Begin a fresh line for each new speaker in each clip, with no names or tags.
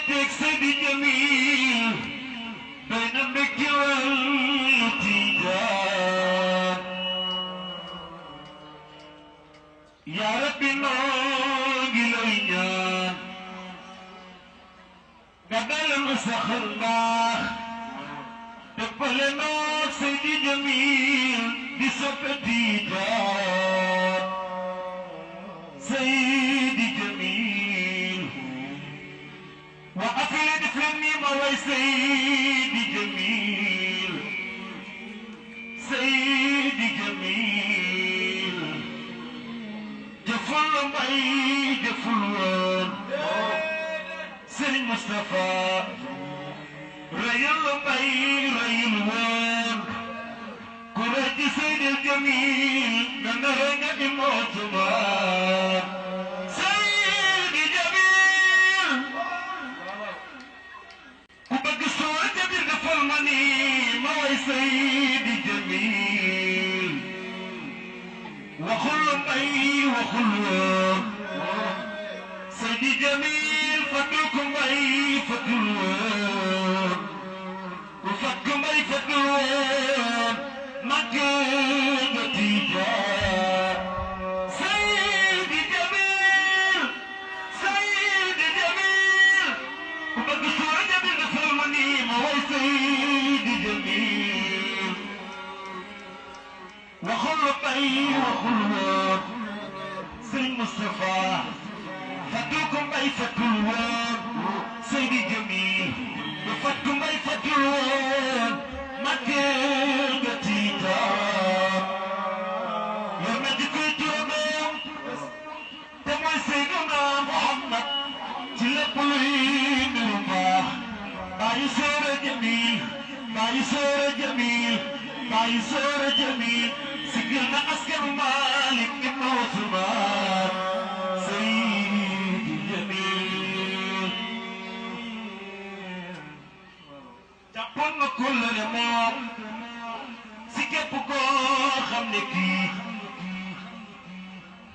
tek Seydi Jamil doy na mbégte wàllu Tijaan yaa Rabbi noo ngi lay ñaan nga dalal ma saxal mbaax dëppale noo Seydi Jamil di soppe Tijaan Seydi Jamil wa afile def leen nii ma way Seydi Jamil Seydi Jamil jëful mbay jëful woon Serigne Moustapha rayul mbay rayul woon ku rëcc Seydi Jamil danga nga imootuma Seydi Jamil ku bëgg soo jabir defal ma ni ma way Seydi Jamil waxul mbay waxul woon Seydi Jamil fatul ko mbay fatul woon ku fat ko mbay fatul woon mag nga Tijaan Seydi Jamil Seydi Jamil ku bëgg soo jabir defal ma ni ma way Seydi Jamil waxul mbay waxul woon Serigne Moustapha fatul ko mbay fatul woon Seydi Jamil fat ko mbay fatul woon mag nga Tijaan yor na di koy turam te mooy Seydina Muhammad ci lépp luy mbiru baax bàyyi Seydi Jamil bàyyi Seydi Jamil bàyyi Seydi Jamil sigil na askanu Malik ibn Usman Seydi Jamil jàppoon na kóllëre moom si képp koo xam ne kii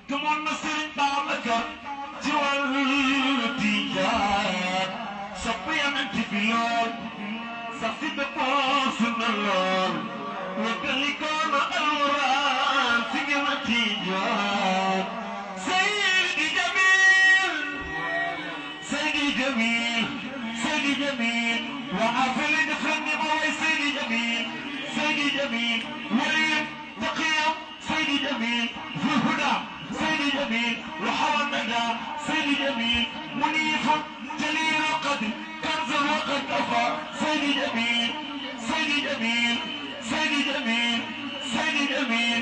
gëmoon na Serigne Babacar ci wàllu Tijaan sopp Yonent bi lool sax si dëppoo sunna lool wettali ko na Alxuraan si ngeen a Tijaan Seydi Jamil Seydi Jamil Seydi Jamil waa affaire def leen ni ma way Seydi Jamil Seydi Jamil wayam taqiyam Seydi Jamil fi huda Seydi Jamil وحوى الندى Seydi Jamil منيف جليل القدر كنز وقد كفى Seydi Jamil Seydi Jamil Seydi Jamil Seydi Jamil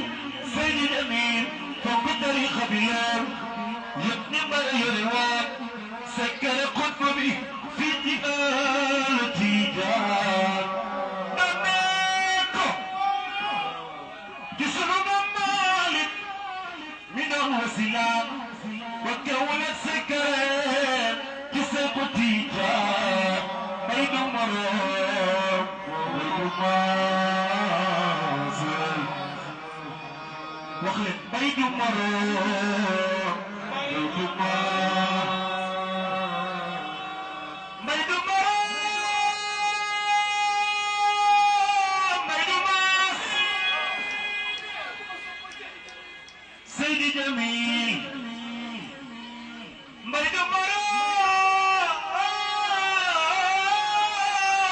Seydi Jamil فوق الطريق بلال يبني مريض سكر قطبي في جبال Tijaan نميكو جسر مالك من الوسيلات وكونت سكر جسر Tijaan بين مرام بين مازل وخلت بين مرام بين مازل Seydi Jamil mbay du maro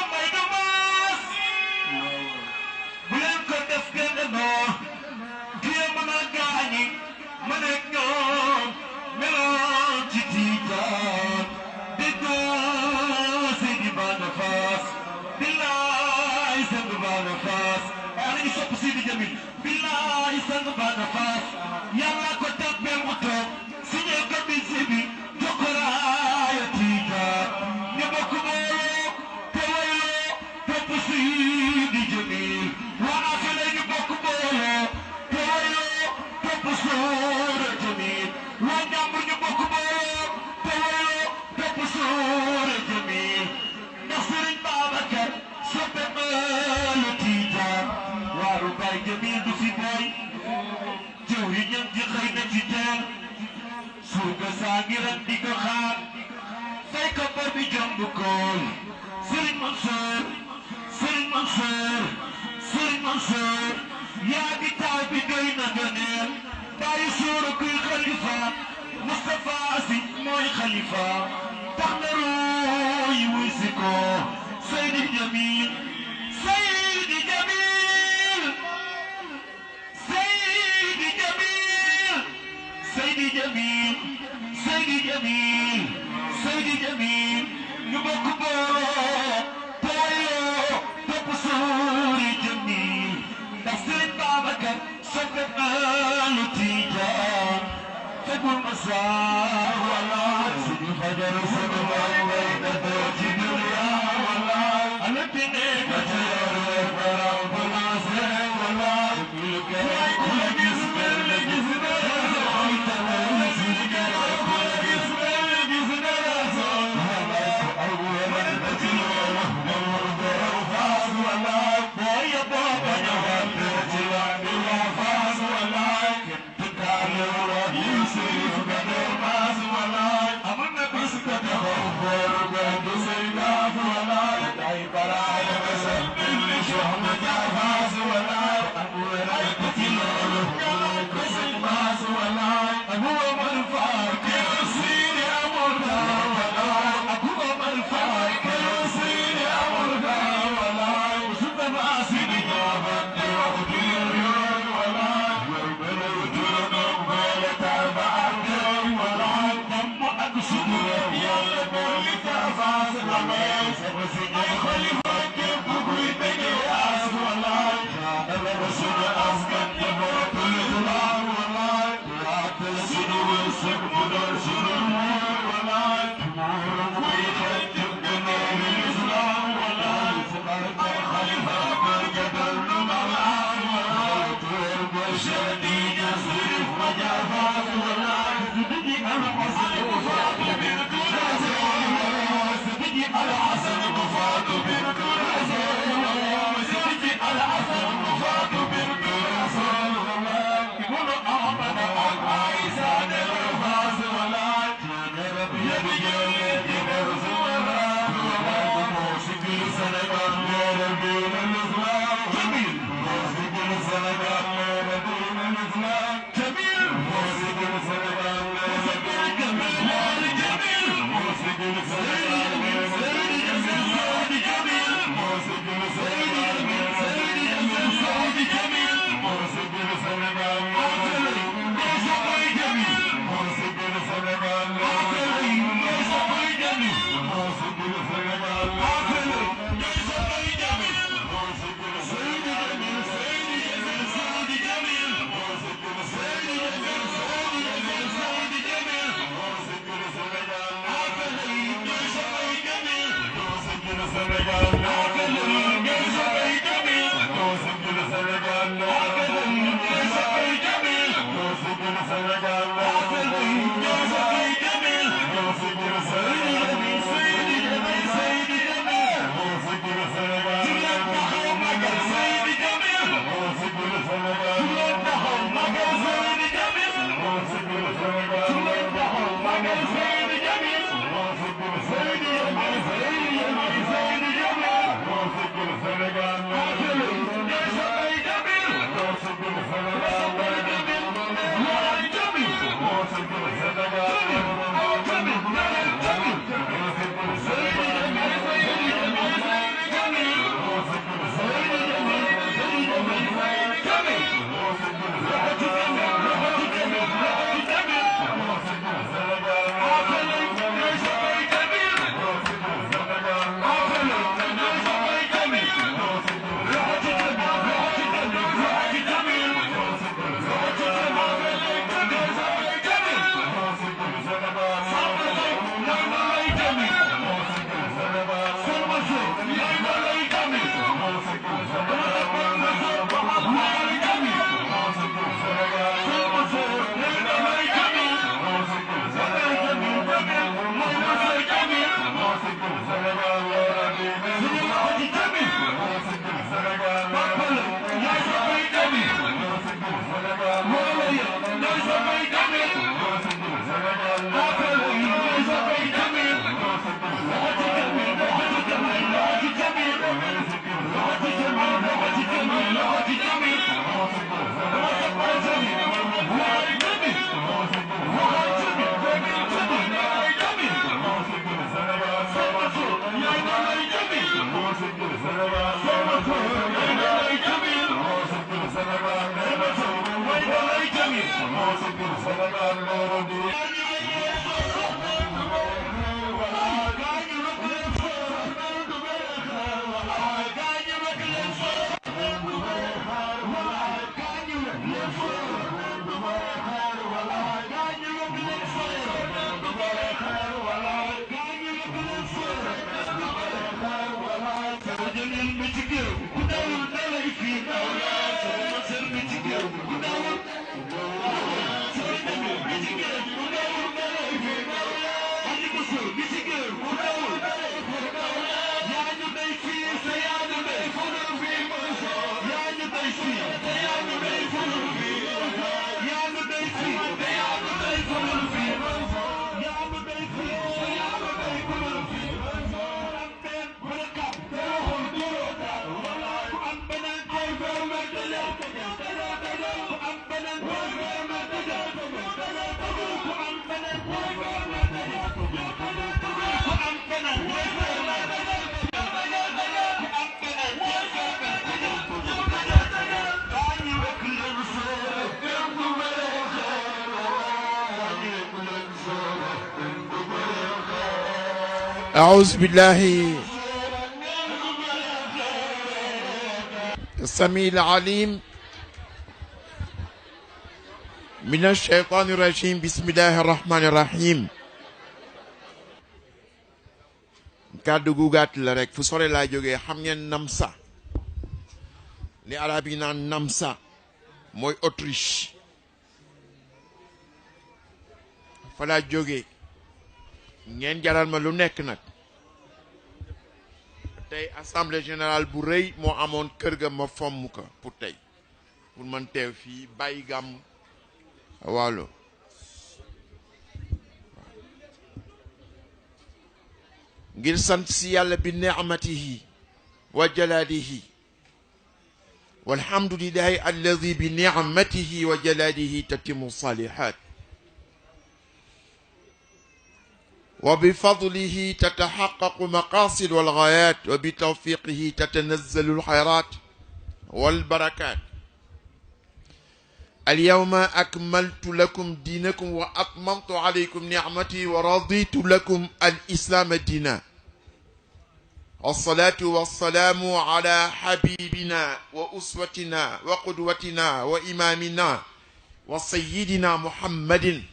mbay du maas bu leen ko def kenn noo kii mën a gaañi mën a ñoom meloon ci bi jomb kool Serigne Mansour Serigne Mansour Serigne Mansour yaa di taw bi doy na gëneel bàyyi suura kuy xalifa Moustapha Sy mooy xalifa tax na roo yi wuy si ko Seydi Jamil Seydi Jamil Seydi Jamil Seydi Jamil Seydi Jamil Seydi Jamil ñu bokk booloo tooyoo topp suuri Jamil ndax Serigne Babacar soppe Ahlu Tijaan tegul ma saa wala suñu fajar suñu way na doo ci dunya wala alatine ka ci yor baram bu naase wala ku la gis mel na gis na ay tawal si gara ku la gis mel na gis na wala ay wala na ci yor baram faas wala boy baba ñawal ci wa bi wa faas wala kenn wala yusuf gadar mas wala amna bis ka taxaw for ga du sayda wala day baraay basal bil shohna jafas wala abu ray tilol ko sen mas wala abu man faak sir amul wala abu man faak sir amul wala shukr masid jabat wala Seydi Jamil
أعوذ بالله السميع العليم من الشيطان الرجيم بسم الله الرحمن الرحيم kàddu gu gàtt la rek fu sore laa jógee xam ngeen Namsa li arab yi naan Namsa mooy Autriche fa laa jógee ngeen jaral ma lu nekk nag tey assemblée générale bu rëy moo amoon kër ga ma fomm ko pour tey pour man teew fii bàyyi gàmm waalo ngir sant si yàlla bi ni'matihi wa jalalihi walhamdulillahi alladi bi ni'matihi wa jalalihi tatimu salihat وبفضله تتحقق مقاصد والغايات وبتوفيقه تتنزل الخيرات والبركات اليوم أكملت لكم دينكم وأتممت عليكم نعمتي ورضيت لكم الإسلام دينا الصلاة والسلام على حبيبنا وأسوتنا وقدوتنا وإمامنا وسيدنا محمد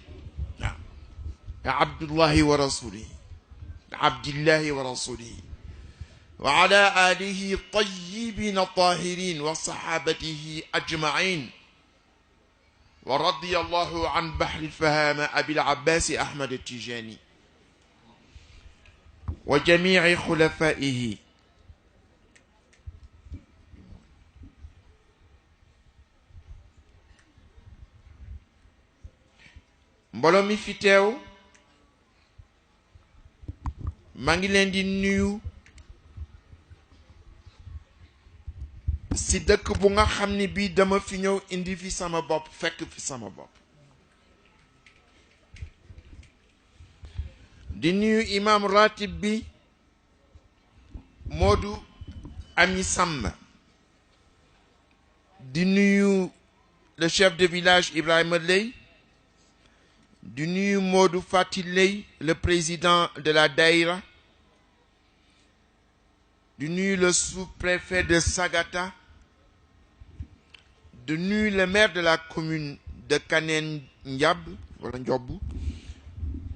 عبد الله ورسوله عبد الله ورسوله وعلى آله الطيبين الطاهرين وصحابته أجمعين ورضي الله عن بحر الفهامة أبي العباس أحمد التجاني وجميع خلفائه مبولومي في تيو maa ngi leen di nuyu si dëkk bu nga xam ni bii dama fi ñëw indi fi sama bopp fekk fi sama bopp di nuyu imam ratib bi Modou Ami Samba di nuyu le chef de village Ibrahima Lay di nuyu Modou Fati Lay le président de la Daïra di nuyu le sous-préfet de Sagata di nuyu le maire de la commune de Kaneen Ndiab wala Ndiob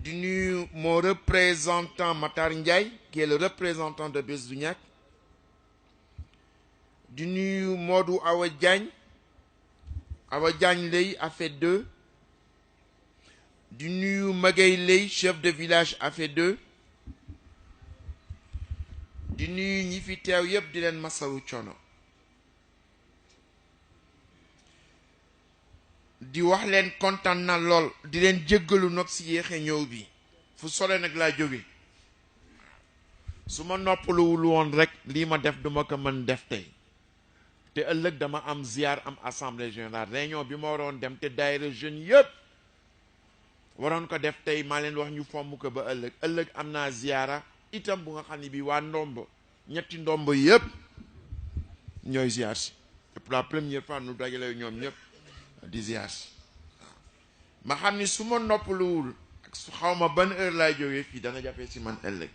di nuyu mon représentant Matar Ndiaye qui est le représentant de Bés du Ñakk di nuyu Modou Awa Diagne Lay a fait 2 di nuyu Magay Lay chef de village a fait 2 di nuyu ñi fi teew yépp di leen masawu coono di wax leen kontaan na lool di leen jéggalu nag si yéexe ñëw bi fu sore nag laa jóge su ma noppaluwul woon rek lii ma def duma ko mën def tey te ëllëg dama am ziar am assemblée générale réunion bi ma waroon dem te daayira jeunes yépp waroon ko def tey maa leen wax ñu fomm ko ba ëllëg am naa ziara itam bu nga xam ne bi waa ndombo ñetti ndombo yépp ñooy ziar si pour la première fois nu dajale ñoom ñëpp di ziar si ma xam ni su ma noppaluwul ak su xaw ma ban heure laay jógee fii dana jafee si man ëllëg.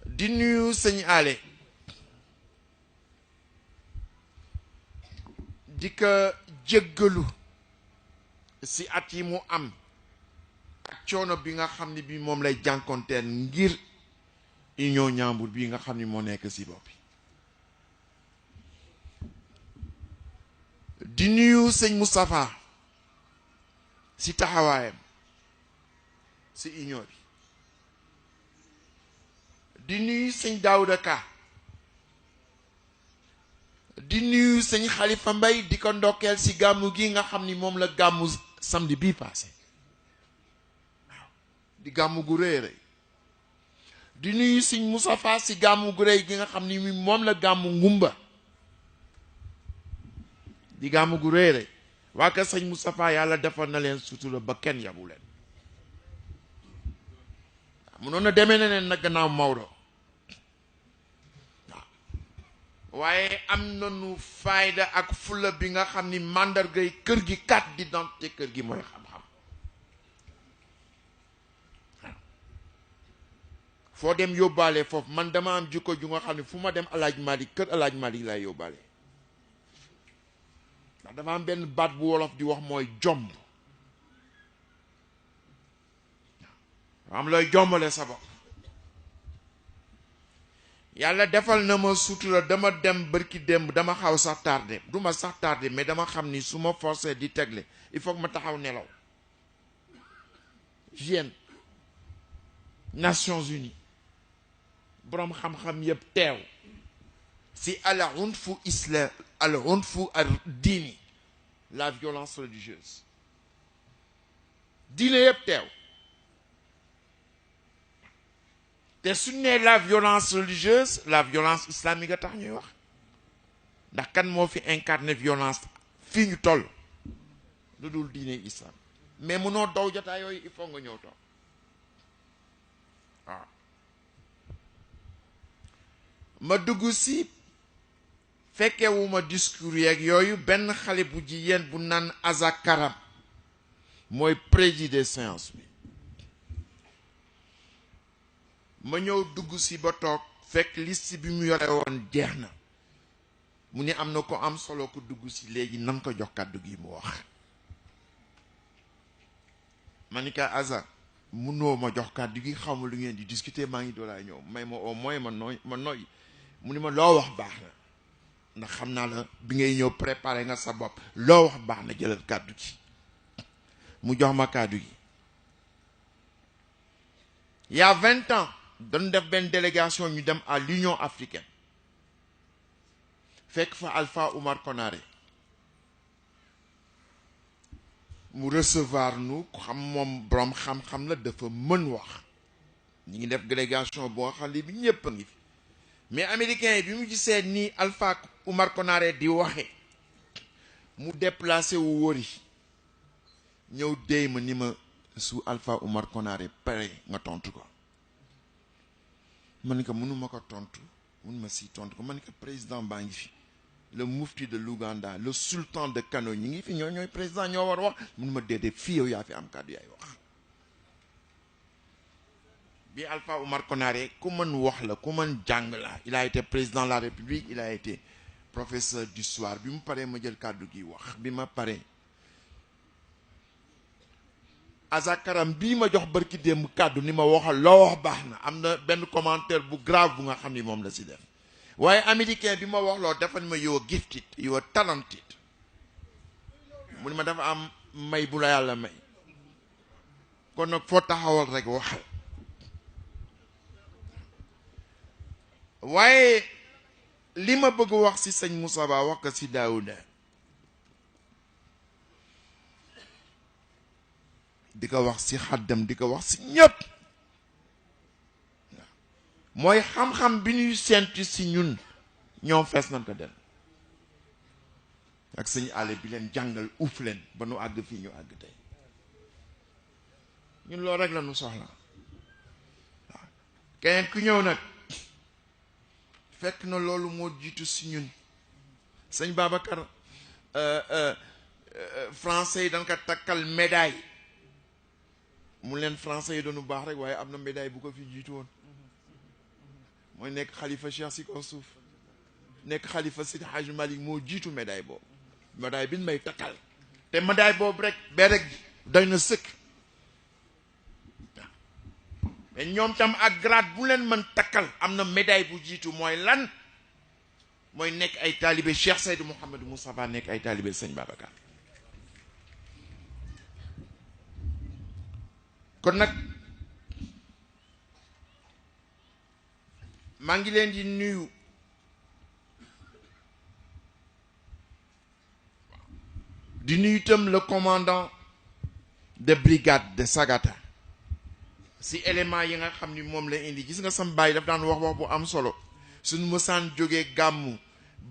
di nuyu sëñ Ale di ko jéggalu si at yi mu am ak coono bi nga xam ni bi moom lay jànkonteel ngir union Ñambur bi nga xam ni moo nekk si bopp bi. di nuyu sëñ Moustapha si taxawaayam si union bi. di nuyu sëñ Daouda Ka di nuyu sëñ Khalifa Mbay di ko ndokkeel si gàmmu gi nga xam ni moom la gàmmu samedi bii passé waaw di gàmmu gu rëy rëy. di nuyu sëñ Moustapha si gàmmu gu rëy gi nga xam ni moom la gàmmu ngumba di gàmmu gu rëy rëy. waa ka sëñ Moustapha yàlla defal na leen sutura ba kenn yabu leen. mënoon na demee na leen nag gannaaw Maodo waaye am nañu fayda ak fulla bi nga xam ni màndargay kër gi carte d'identité kër gi mooy xam-xam. foo dem yóbbaale foofu man dama am jikko ju nga xam ne fu ma dem alaaj Malik kër alaaj Malik lay yóbbaale. ndax dafa am benn baat bu wolof di wax mooy jomb. am looy jombale sa bopp. yàlla defal na ma sutura dama dem bërki démb dama xaw sax tardé du ma sax tardé mais dama xam ni su ma forcé di tegle il faut que ma taxaw nelaw. Vienne Nations Unies boroom xam-xam yëpp teew si al unfu islam al unfu al diini la violence religieuse diine yëpp teew. te su ne la violence religieuse la violence islamique a tax ñuy wax ndax kan moo fi incarné violence fii ñu toll lu dul diine islam mais munoo daw jotaay yooyu il faut nga ñëw toog waaw. ma dugg si fekkewuma discours yeeg yooyu benn xale bu jigéen bu naan Azakaram mooy présider séance bi. ma ñëw dugg si ba toog fekk liste bi mu yore woon jeex na mu ni am na ko am solo ko dugg si léegi nan ko jox kàddu gi mu wax. ma ni ka Aza munoo ma jox kàddu gi xaw ma lu ngeen di discuter maa ngi doolaay ñëw may ma au moins ma nooy mu ni ma loo wax baax na ndax xam naa la bi ngay ñëw préparer nga sa bopp loo wax baax na jëlal kàddu gi. mu jox ma kàddu gi. il y a 20 ans dañu def benn délégation ñu dem à l'Union africaine fekk fa Alpha Oumar Konaré mu recevoir nu xam moom boroom xam-xam la dafa mën wax ñi ngi def délégation boo xam ne bi ñëpp a ngi fi mais américain yi bi mu gisee nii Alpha Oumar Konaré di waxe mu déplacé wu wëri ñëw déy ma ni ma su Alpha Oumar Konaré pare nga tontu ko. ma ni ko mënuma ko tontu mënuma si tontu ko ma ni ko président baa ngi fi le mufti de l'Ouganda le sultan de Kano ñi ngi fi ñooy président ñoo war wax mënuma déedéet fii yow yaa fi am kàddu yaay wax. bi Alpha Oumar Konaré ku mën wax la ku mën jàng la il a été président de la République il a été professeur d'histoire bi mu paree ma jël kàddu gi wax bi ma paree Azakaram bii ma jox barki démb kàddu ni ma waxal loo wax baax na am na benn commentaire bu grave bu nga xam ni moom la si def waaye américain bi ma wax loo dafa ni ma you are gifted you are talented mu ni ma dafa am may bu la yàlla may kon nag foo taxawal rek waxal. waaye li ma bëgg wax si sëñ Moussa Ba wax ko si Daouda di ko wax si xaddam di ko wax si ñëpp mooy xam-xam bi ñuy séntu si ñun ñoom fees nañ ko del ak sëñ ale bi leen jàngal uuf leen ba nu àgg fii ñu àgg tey ñun loolu rek la nu soxla waaw keneen ku ñëw nag fekk na loolu moo jiitu si ñun sëñ Babacar français yi dañ ko takkal médaille mu leen français yi doonu baax rek waaye am na médaille bu ko fi jiitu woon mooy nekk xalifa Cheikh si kaw suuf nekk xalifa Seydi Hadji Malick moo jiitu médaille boobu médaille bi ñu may takkal te médaille boobu rek ba rek doy na sëkk mais ñoom tam ak grade bu leen mën takkal am na médaille bu jiitu mooy lan mooy nekk ay taalibe Cheikh Seydou Mouhamadou Moustapha nekk ay taalibe Sëñ Babacar kon nag maa ngi leen di nuyu itam le commandant de brigade de Sagata si élément yi nga xam ni moom la indi gis nga sam baay daf daan wax bu am solo suñu mësaan jógee gàmmu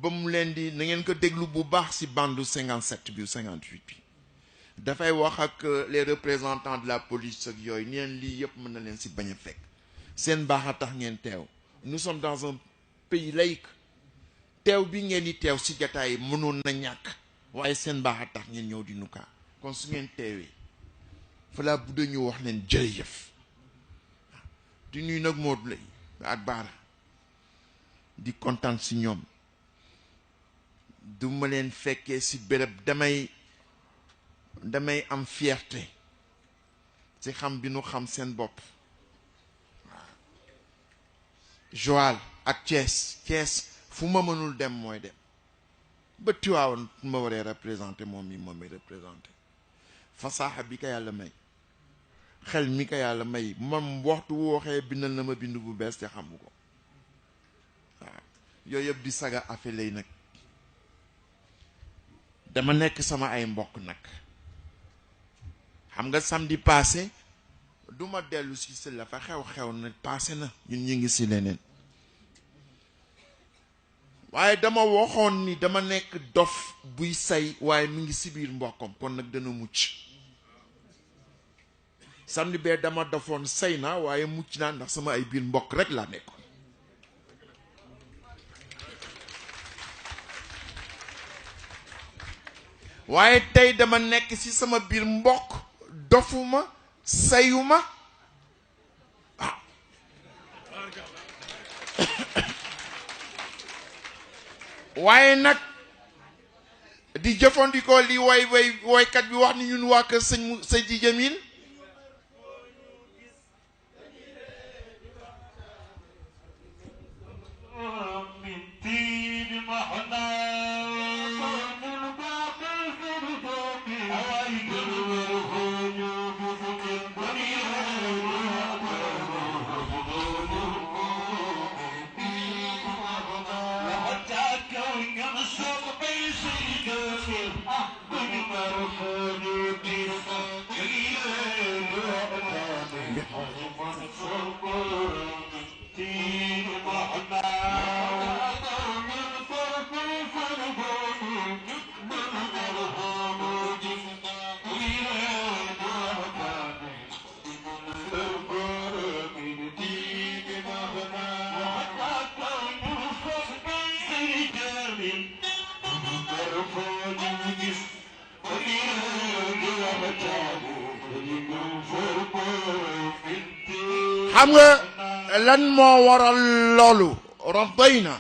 ba mu leen di na ngeen ko déglu bu baax si bandu 57 bi 58 bi dafay wax ak les représentants de la police ak yooyu neen lii yëpp mën na leen si bañ a fekk seen baax a tax ngeen teew nous sommes dans un pays laïque teew bi ngeen di teew si jataay mënoon na ñàkk waaye seen baax a tax ngeen ñëw di nukaa kon su ngeen teewee falaa bu dañu wax leen jërëjëf di nuyu nag Modou lay ak Baara di kontaan si ñoom du ma leen fekkee si béréb damay am fierté ci xam bi nu xam seen bopp waaw Joal ak Thiès fu ma mënul dem mooy dem ba Tiwaawan ma waree représenté moom mi moom may représenté fasaaxa bi ka yàlla may xel mi ka yàlla may man waxtu wooxee bindal na ma bind bu bees te xamu ko waaw yooyu yëpp di saga affaire lay nag dama nekk sama ay mbokk nag xam nga samedi passé du ma dellu si la fa xew na passé na ñun ñu ngi si leneen waaye dama waxoon ni dama nekk dof buy say waaye mi ngi si biir mbokkam kon nag dana mucc samedi bee dama dofoon say na waaye mucc naa ndax sama ay biir mbokk rek laa nekkoon waaye tey dama nekk ci sama biir mbokk dofuma sayuma ah waaye nag di jëfandikoo li woykat bi wax ni ñun waa kër Seydi Jamil xam nga lan moo waral loolu radayna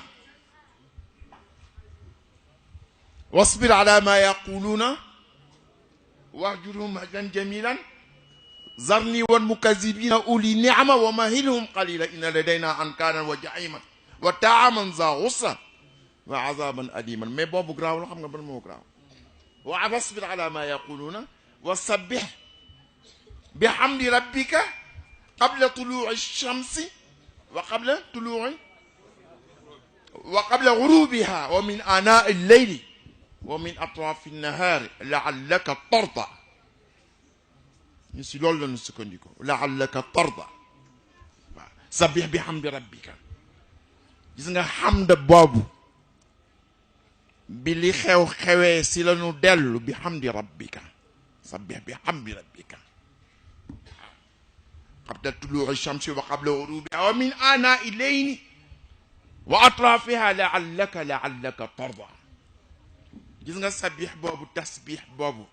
wasbir ala ma yaquluna wahjurhum hajran jamilan zarni wal mukazibina uli ni'ma wa mahilhum qalila inna ladayna ankaran wa jahiman wa ta'aman za ghusran wa azaban aliman mais boobu graawul xam nga ban moo graaw wa wasbir ala ma yaquluna wa sabbih bihamdi rabbika قبل طلوع الشمس وقبل غروبها ومن آناء الليل ومن أطراف النهار لعلك ترضى نسي لولا نسكنديكو لعلك ترضى سبح بحمد ربك gis nga حمد boobu bi li xewee si la ñu dellu bi حمد ربك سبح بحمد ربك قبل طلوع الشمس وقبل غروبها ومن آناء الليل وأطرافها لعلك ترضى gis nga sabix boobu tasbix boobu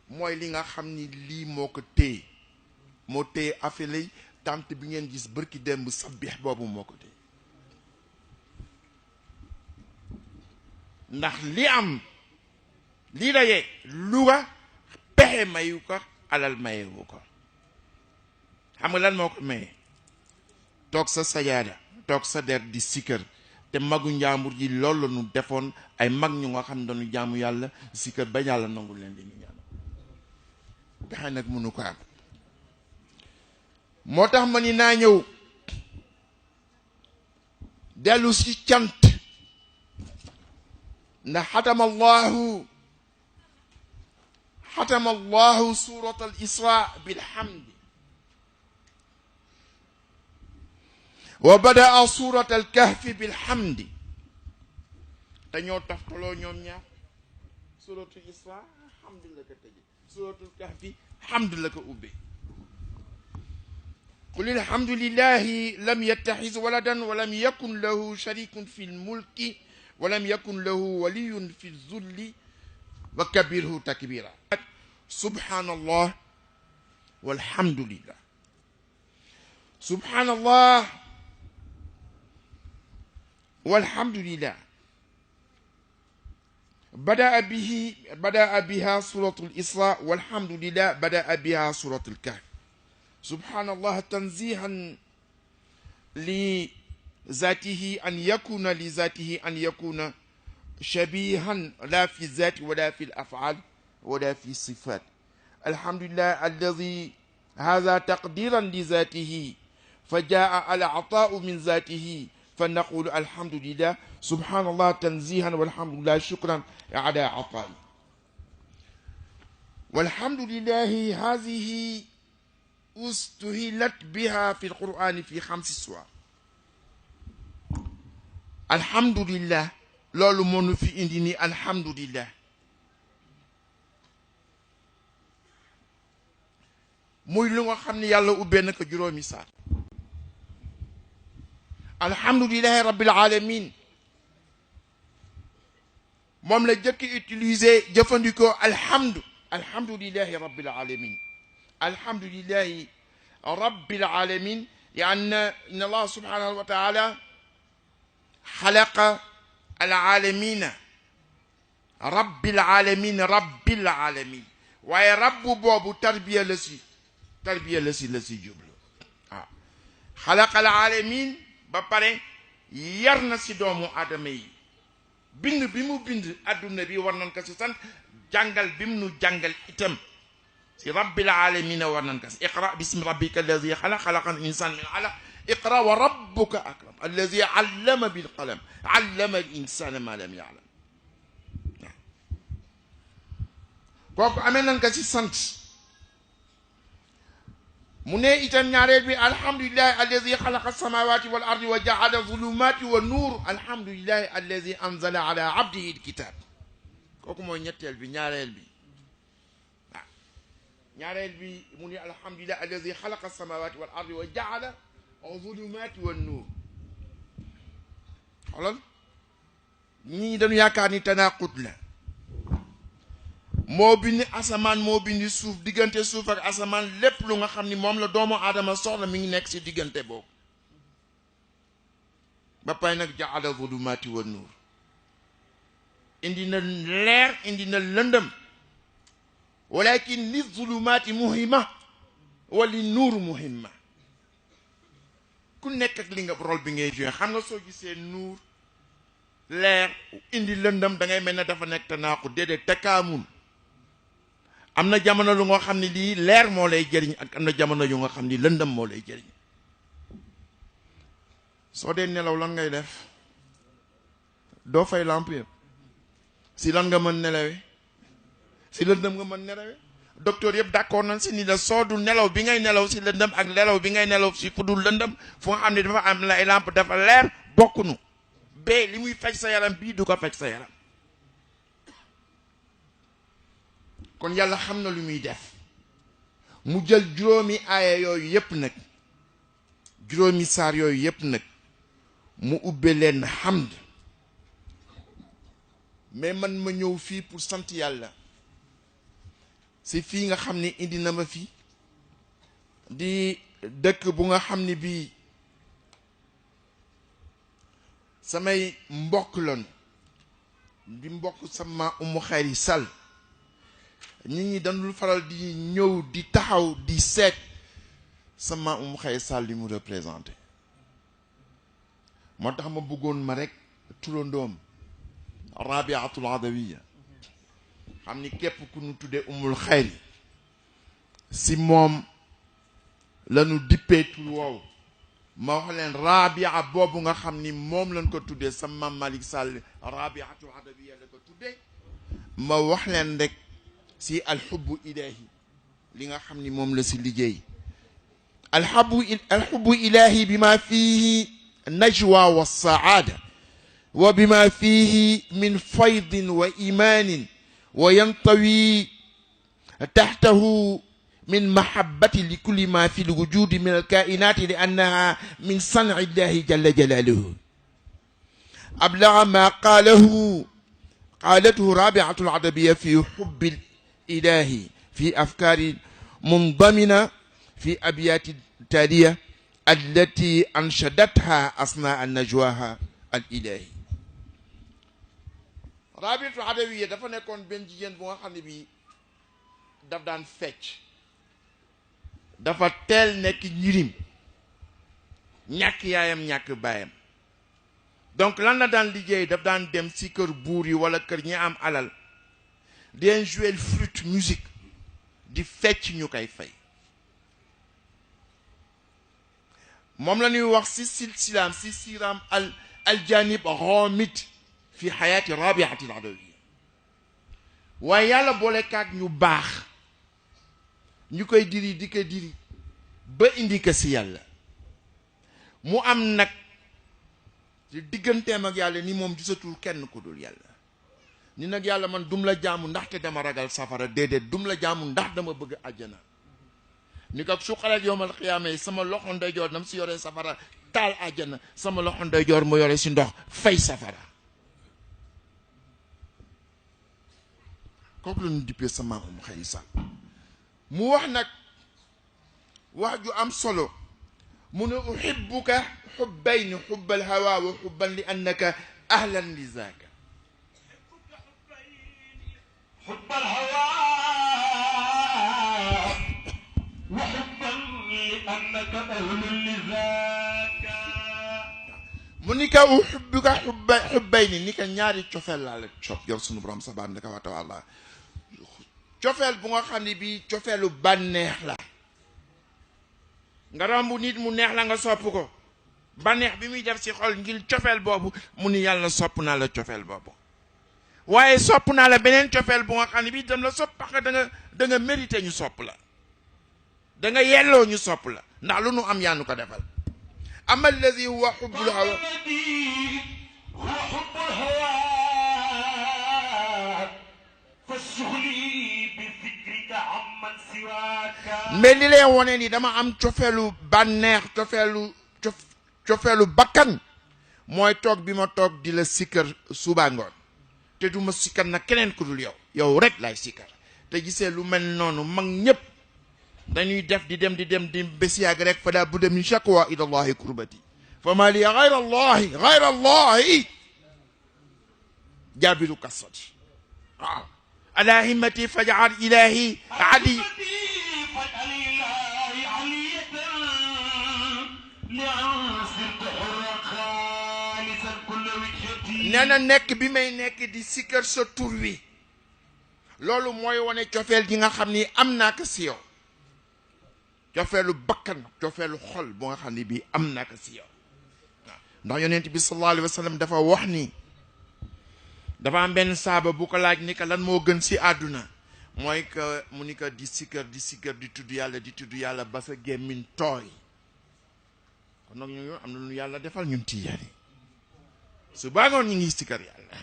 mooy li nga xam ni lii moo ko téye moo téye affaire yi tant bi ngeen gis bërki démb sabix boobu moo ko téye ndax li am lii dayee lu nga pexe mayu ko alal mayewu ko xam nga lan moo ko maye toog sa sajaada toog sa der di sikkër te magu njaambur ji loolu la ñu defoon ay mag ñu nga xam ne dañu jaamu yàlla sikkër ba yàlla nangul leen di ñu ñaan pexe nag mënu ko am moo tax ma ni naa ñëw dellu si cant ndax xatama allahu surat al isra bilhamdi wa badaa surat al kahfi bilhamdi te ñoo taftaloo ñoom ñaar suratul isra hamd la ko tëje suratul kahfi hamd la ko ubbe qul alhamdulillahi lam yattaxiz waladan wa lam yakun lahu sharikun fi lmulki wa lam yakun lahu waliyun fi zulli wa kabirhu takbira subhanallah walhamdulillah subhanallah walhamdulillah بدأ بها سورة الإسراء والحمد لله بدأ بها سورة الكهف سبحان الله تنزيها لذاته أن يكون لذاته أن يكون شبيها لا في الذات ولا في الأفعال ولا في الصفات الحمد لله الذي هذا تقديرا لذاته فجاء العطاء من ذاته فنقول الحمد لله سبحان الله تنزيها والحمد لله شكرا على عطائي والحمد لله هذه استهلت بها في القرآن في 5 سور الحمد لله لولو مونو في انديني الحمد لله موي لوغا خامني يالا اوبé nako juróomi saar alhamdulillahi rabbil alamin moom la jëkk utiliser jëfandikoo alhamdulillahi rabbil alamin alhamdulillahi rabbil alamin يعني إن الله سبحانه وتعالى خلق العالمين رب العالمين رب العالمين واي رب بوبو تربية لسي جبلو خلق العالمين بapare yar na si doomu aadama yi bind bi mu bind adduna bi war nañ ko si sant jàngal bi mu nu jàngal itam si rabbil alamin war nañ ko si iqra bismi rabbika alladi xalaq xalaqal insan min alaq iqra wa rabbuka akram alladi allama bil qalam allama al insana ma lam ya'lam kooku amee nañ ko si sant mu ne itam ñaareel bi alhamdulillahi alladi xalaqa alsamawati wal ardi wa jaala zulumati wa nuur alhamdulillahi alladi anzala ala abdihi alkitab kooku mooy ñetteel bi ñaareel bi waaw ñaareel bi mu ne alhamdulillahi alladi xalaqa alsamawati wal ardi wa jaala zulumati wa nuur xoolal ñii dañu yaakaar ni tanaqut la moo bind asamaan moo bind suuf diggante suuf ak asamaan lépp lu nga xam ni moom la doomu aadama soxla mi ngi nekk ci diggante boobu ba pay nag jaala zulumaati wa nuur indi na leer indi na lëndëm walakin li zulumaati muhimma wa li nuur muhimma ku nekk ak li nga rôle bi ngay joué xam nga soo gisee nuur leer indi lëndëm da ngay mel ne dafa nekk tanaaku déedéet takaamun am na jamono lu nga xam ne lii leer moo lay jëriñ ak am na jamono yu nga xam ni lëndëm moo lay jëriñ soo dee nelaw lan ngay def doo fay lamp yëpp si lan nga mën nelawee si lëndëm nga mën nelawee docteur yëpp d'accord nañ si ni la soo du nelaw bi ngay nelaw si lëndëm ak nelaw bi ngay nelaw si fu dul lëndëm fu nga xam ne dafa am la ay lamp dafa leer bokkunu bee li muy faj sa yaram bii du ko faj sa yaram kon yàlla xam na lu muy def mu jël juróomi aaya yooyu yépp nag juróomi saar yooyu yépp nag mu ubbe leen hamd mais man ma ñëw fii pour sant yàlla si fii nga xam ni indi na ma fi di dëkk bu nga xam ni bii samay mbokk lañu di mbokk sama Umu Xayri Sall nit ñi dañul faral di ñëw di taxaw di seet sama Umu Xayri Sall li mu représenté moo tax ma bëggoon ma rek turandoom Rabiatul Adawiya xam ni képp ku ñu tuddee Umul Xayri si moom lañu dippee tur woowu ma wax leen Rabia boobu nga xam ni moom lañ ko tuddee sa Maam Malick Sall Rabiatul Adawiya la ko tuddee ma wax leen rek si alxubbu ilahi li nga xam ni moom la si liggéey alxubbu ilahi bi ma fihi najwa wa saada wa bi ma fihi min faydin wa imanin wa yantawi taxtahu من محبة لكل ما في الوجود من الكائنات لأنها من صنع الله جل جلاله أبلغ ما قالته رابعة العدبية في حب الإله في أفكار منضمنة في أبيات التالية التي أنشدتها أثناء نجواها الإلهي رابعة العدبية dafa nekkoon benn jigéen bu nga xam ne bi daf daan fecc dafa teel nekk njirim ñàkk yaayam ñàkk baayam donc lan la daan liggéey daf daan dem si kër buur yi wala kër ñi am alal di leen jouer flûte musique di fecc ñu koy fay moom la ñuy wax si silsilaam si siram al janib ghamid fi xayaati Rabiatil Adawiya waaye yàlla boole kaag ñu baax ñu koy diri di ko diri ba indi ko si yàlla mu am nag ci digganteem ak yàlla ni moom gisatul kenn ku dul yàlla ni nag yàlla man dum la jaamu ndaxte dama ragal safara déedéet dum la jaamu ndax dama bëgg àjjana ni ko su xaleet yowmal xiyaama yi sama loxo ndeyjoor dam si yore safara taal àjjana sama loxo ndeyjoor mu yore si ndox fay safara kooku la ñu dippee sama Umu Xayri Sall mu wax nag wax ju am solo mu ne uhibbuka xubbayni xubbal hawa wa xubban li annaka ahlan li zaaka
xubbal hawa wa xubban li annaka ahlan li zaaka
mu ni ka uhibbuka xubbayni ni ka ñaari cofeel laa la cof yow sunu borom subhaanahu wa taala cofeel bu nga xam ne bii cofeelu bànneex la nga romb nit mu neex la nga sopp ko bànneex bi muy def ci xol ngir cofeel boobu mu ni yàlla sopp naa la cofeel boobu waaye sopp naa la beneen cofeel bu nga xam ne bii dem la sopp parce que da nga mérité ñu sopp la da nga yelloo ñu sopp la ndax lu nu am yaa nu ko defal ama alladi huwa xubbul hawa mais li leen wone ni dama am cofeelu bànneex cofeelu bakkan mooy toog bi ma toog di la sikkar suba ngoon te du ma sikkar nag keneen ku dul yow rek laay sikkar te gisee lu mel noonu mag ñépp dañuy def di dem di bés yàgg rek fa daa budda min shakwa ila allahi kurbati fa ma li gayra allahi jaabilu kasati waaw ala himmati faj'al ilahi ali nee na nekk bi may nekk di sikkar sa tur wi loolu mooy wane cofeel gi nga xam ni am naa ko si yow cofeelu bakkan cofeelu xol bu nga xam ni bii am naa ko si yow ndax yonent bi sallallahu alayhi wa sallam dafa wax ni dafa am benn saaba bu ko laaj ni ko lan moo gën si àdduna mooy que mu ni ko di sikkar di tudd yàlla ba sa gémmiñ tooy kon nag ñu am na lu yàlla defal ñun tijaan yi su baagoon ñu ngi sikkar yàlla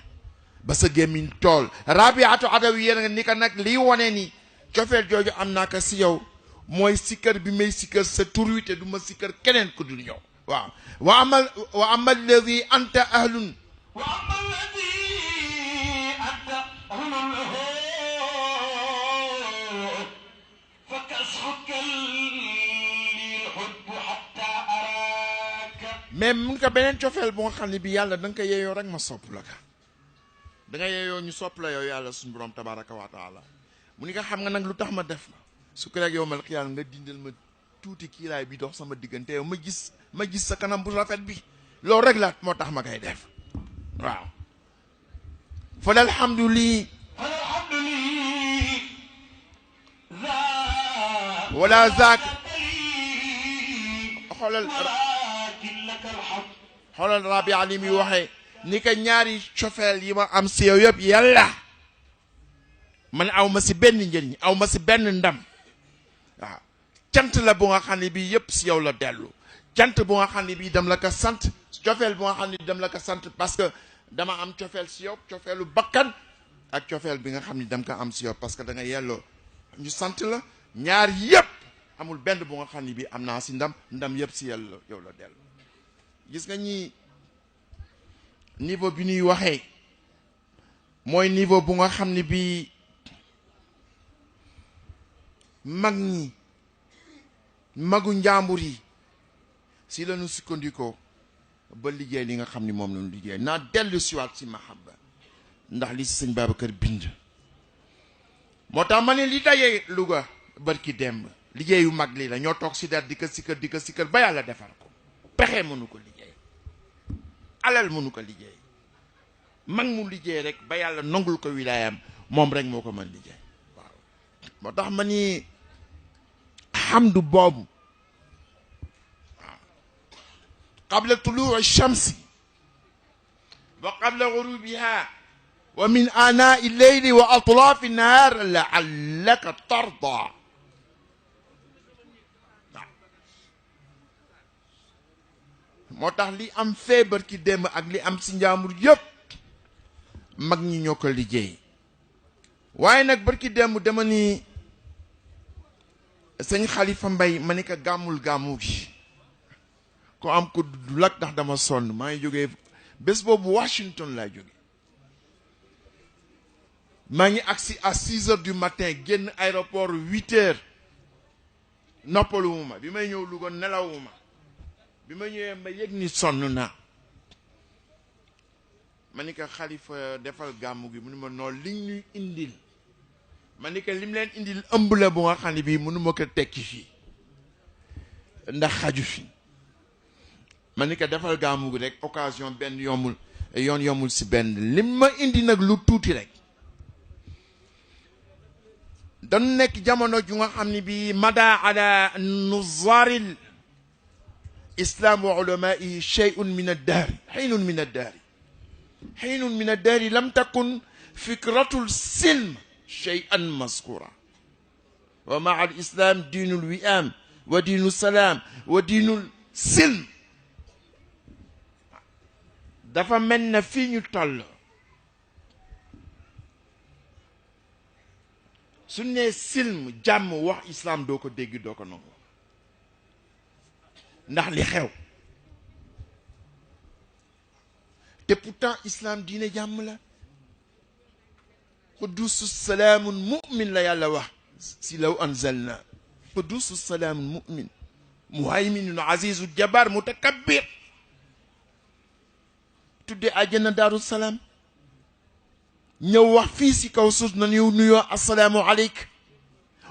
ba sa gémmiñ tool Rabiatu Adawiya nga ni ko nag liy wone ni cofeel jooju am naa ko si yow mooy sikkar bi may sikkar sa tur wi te du ma sikkar keneen ku dul ñëw waaw wa ama alladi anta ahlun mais mun nga beneen cofeel bu nga xam ne bi yàlla da nga ko yeeyoo rek ma sopp la ka da nga yeeyoo ñu sopp la yow yàlla suñu borom tabaraka wa taala mu ni nga xam nga nag lu tax ma def la su ko rek yow mal xiyaal nga dindal ma tuuti kiiraay bi dox sama diggante yow ma gis sa kanam bu rafet bi loolu rek la moo tax ma koy def waaw fa alhamdulillah wala zaak xoolal rabi ali mi waxee ni ka ñaari cofeel yi ma am si yow yëpp yàlla man aw ma si benn njëriñ aw ma si benn ndam waaw cant la bu nga xam ne bii yëpp si yow la dellu cant bu nga xam ne bii dem la ko sant cofeel bu nga xam ne dem la ko sant parce que dama am cofeel si yow cofeelu bakkan ak cofeel bi nga xam ne dam ko am si yow parce que da nga yelloo ñu sant la ñaar yëpp amul benn bu nga xam ne bii am naa si ndam yëpp si yàlla yow la dellu gis nga ñi niveau bi ñuy waxee mooy niveau bu nga xam ne bii magu njàmbur yi si la ñu sukkandikoo ba liggéey li nga xam ni moom la ñu liggéey naa dellu siwaat si mahabba ndax li si sëñ Babacar bind moo tax ma ne li dayee Louga barki demb liggéeyu mag lii la ñoo toog si der di ko sikkër ba yàlla defar ko pexe mënu ko liggéey alal mënu ko liggéey mag mu liggéey rek ba yàlla nangul ko wilaayam moom rek moo ko mën liggéey waaw moo tax ma ni xamdu boobu waaw qabla tuluu shamsi wa qabla gurubiha wa min aanaa lleyli wa atlaafi nnahaar laallaka tarda moo tax li am feebar ki démb ak li am si njaamur yëpp mag ñi ñoo ko liggéey waaye nag barki démb dama ni sëñ Xalifa Mbay ma ni ko gàmmu gi ko am ko du lak ndax dama sonn maa ngi jógee bés boobu Washington laa jóge maa ngi agsi à 6 heures du matin génn aéroport 8 heures noppaluwuma bi may ñëw Louga nelawuma bi ma ñëwee ma yëg ni sonn naa ma ni ko Xalifa defal gàmmu gi mu ni ma noonu li ñuy indil ma ni ko lim leen indil ëmb la bu nga xam ne bii mënu ma ko tekki fii ndax xaju fi ma ni ko defal gàmmu gi rek occasion benn yombul si benn lim ma indi nag lu tuuti rek dañu nekk jamono ju nga xam ne bii mada ala nuzaril islam wa ulamaihi shay'un min ad-dahr hiinun min ad-dahr lam takun fikratul silm shay'an mazkura wa maa al-islam diinul wi'am wa diinu salaam wa diinul silm dafa mel na fii ñu toll su nee silm jàmm wax islam doo ko dégg doo ko nangu ndax li xew te pourtant islam diine jàmm la qudusu salaamun mu'min la yàlla wax si law anzalna qudusu salaamun mu'min muhayminun azizu jabar mutakabbir tudde àjjana daaru salaam ñëw wax fii si kaw suuf na ñu nuyoo asalaamu aleyk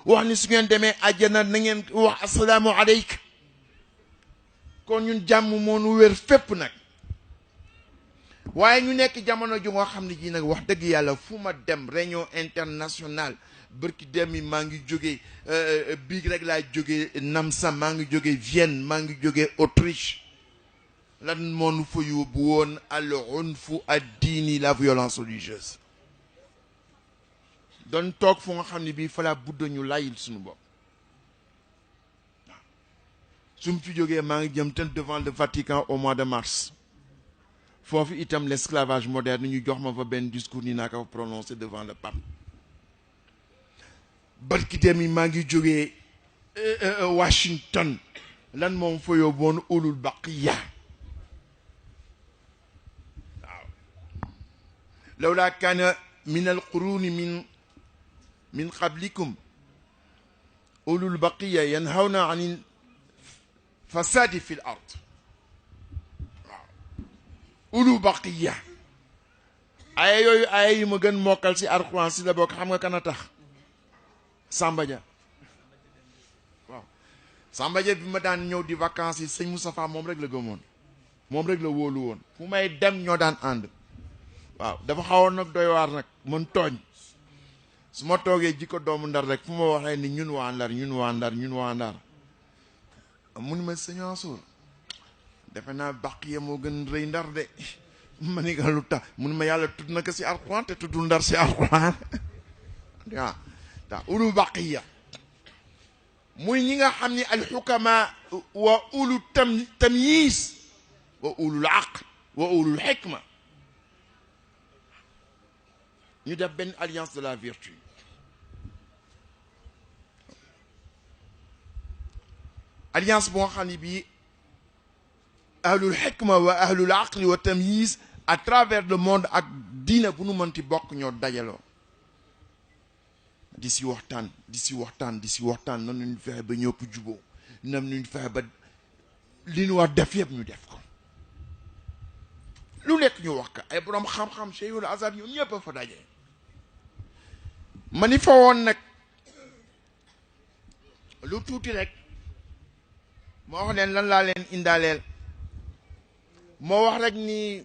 wax ni su ngeen demee àjjana na ngeen wax asalaamu aleyk kon ñun jàmm moo nu wér fépp nag waaye ñu nekk jamono ju nga xam ne ji nag wax dëgg yàlla fu ma dem réunion internationale bërki dem yi maa ngi jóge biig rek laa jóge Namsa maa ngi jóge Vienne maa ngi jóge Autriche lan moo nu fa yóbbu woon al unfu ad diini la violence religieuse doon toog fu nga xam ne bii fa laa budda ñu layil suñu bopp su mu fi jógee maa ngi jëm ten devant le Vatican au mois de mars foofu itam l'esclavage moderne ñu jox ma fa benn discours ni naa ko prononcé devant le pape barki dem yi maa ngi jógee Washington lan moom fa yóbboon ulul baqiya waaw lawla kaana min al quruni min qablikum ulul baqiya yanhawna anil fasadi fi l ard ulu baqiya aaya yooyu aaya yu ma gën mokkal si alxuraan si la bokk. xam nga kan a tax Samba Dia waaw Samba Dia bi ma daan ñëw di vacances yi sëñ Moustapha moom rek la gëmoon, moom rek la wóolu woon. fu may dem ñoo daan ànd. waaw dafa xawoon nag doy waar nag mën tooñ. su ma toogee jikko doomu ndar rek fu ma waxee ni ñun waa ndar ñun waa ndar ñun waa ndar mu ni ma sëñ Mansour defe naa baqiya moo gën rëy ndar de. ma ni nga lu tax mu ni ma yàlla tudd na ko si alxuraan te tuddul ndar si alxuraan. waaw ta ulu baqiya muy ñi nga xam ni alxukama wa ulu tamyiz wa ulul aql wa ulul xikma ñu def benn alliance de la vertu. alliance boo xam ne bii ahlul xikma wa ahlul aqli wa tamyiz à travers le monde ak diine bu nu mënti bokk ñoo dajaloo di si waxtaan di si waxtaan di si waxtaan nan ñu fexe ba ñëpp juboo nan ñu fexe ba li ñu war def yëpp ñu def ko. lu nekk ñu wax ka ay borom xam-xam Cheikhul Azhar ñoom ñëpp a fa daje. ma ni fa woon nag lu tuuti rek moo wax leen lan laa leen indaaleel. moo wax rek ni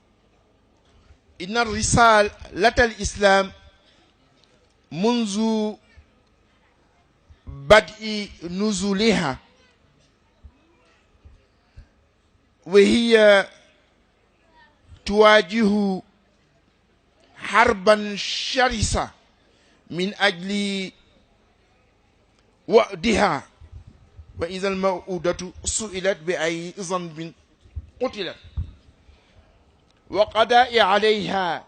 inna risalata al islam munzu bad'i nuzuliha wa hiya tuwajihu harban sharisa min ajli wa'diha wa idha al maw'udatu su'ilat bi ay dhanbin qutilat wa qada'i alayha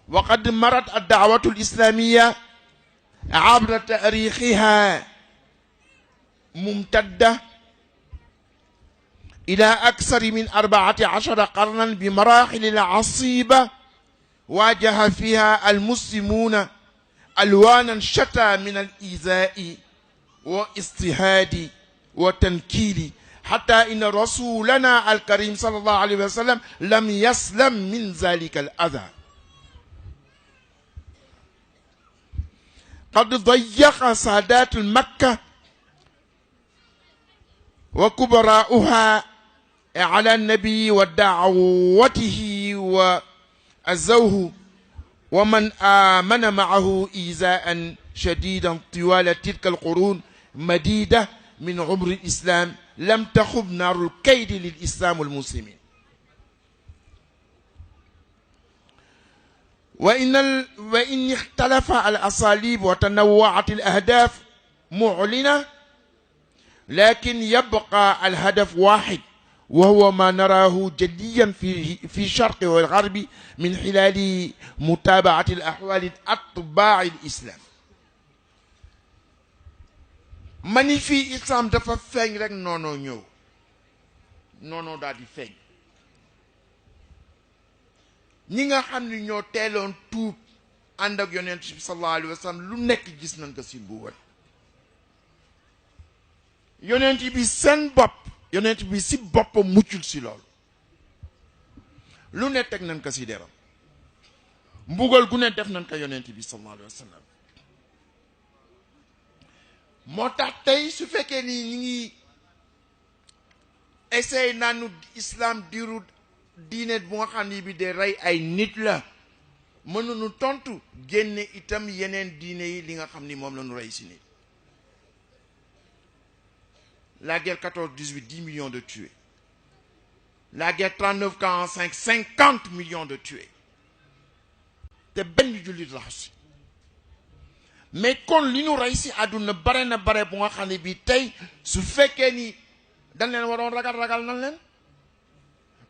wa qad marat ad-da'watu al-islamiyya عبر تاريخها ممتدة إلى أكثر من 14 قرنا بمراحل عصيبة واجه فيها المسلمون ألوانا شتى من الإيذاء واضطهاد وتنكيل حتى إن رسولنا الكريم صلى الله عليه وسلم لم يسلم من ذلك الأذى. قد ضيق سادات مكة وكبراؤها على النبي ودعوته وأزوه ومن آمن معه إيذاء شديدا طوال تلك القرون مديدة من عمر الإسلام لم تخب نار الكيد للإسلام والمسلمين. وإن اختلف الأساليب وتنوعت الأهداف معلنة لكن يبقى الهدف واحد وهو ما نراه جليا في الشرق والغرب من خلال متابعة الأحوال أتباع الإسلام. mani fii islam dafa feeñ rek noonoo ñëw noonoo daal di feeñ. ñi nga xam ni ñoo teeloon tuub ànd ak yonent bi sallallahu alayhi wa sallam lu nekk gis nañ ko si mbugal. yonent bi seen bopp yonent bi si boppam muccul si loolu lu ne teg nañ ko si deram mbugal gu ne def nañ ko yonent bi sallallahu alayhi wa sallam. moo tax tey su fekkee ni ñi ngi essayé naanu islam diru diine bu nga xam ni bi de rey ay nit la mënuñu tontu génne itam yeneen diine yi li nga xam ni moom la ñu rey si nit. la guerre 14-18 10 millions de tués, la guerre 39-45 50 millions de tués te benn jullit raxu si. mais kon li ñu rey si àdduna bare na bare bu nga xam ne bi tey su fekkee ni dañ leen waroon ragal nañ leen.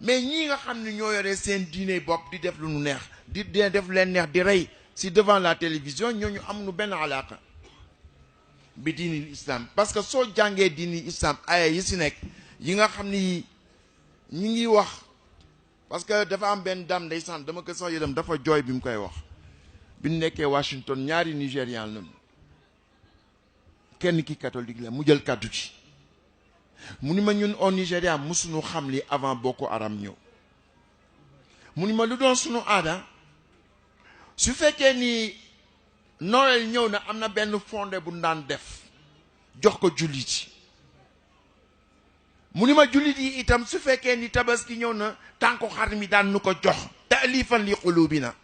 mais ñii nga xam ne ñoo yore seen diine bopp di def lu nu neex di def leen neex di rey si devant la télévision ñooñu amuñu benn alaaka bi diini islam. parce que soo jàngee diini islam aya yi si nekk yi nga xam ni ñi ngi wax parce que dafa am benn dame ndeysaan dama ko sax yërëm dafa jooy bi mu koy wax bi ñu nekkee Washington ñaari Nigérian lañu kenn ki catholique la mu jël kàddu ci mu ni ma ñun au Nigéria musuñu xam li avant Boko Haram ñëw mu ni ma lu doon sunu aada su fekkee ni Noël ñëw na am na benn fondé bu daan def jox ko jullit yi mu ni ma jullit yi itam su fekkee ni tabaski ñëw na tànku xar mi daan nu ko jox ta'lifan li qulubina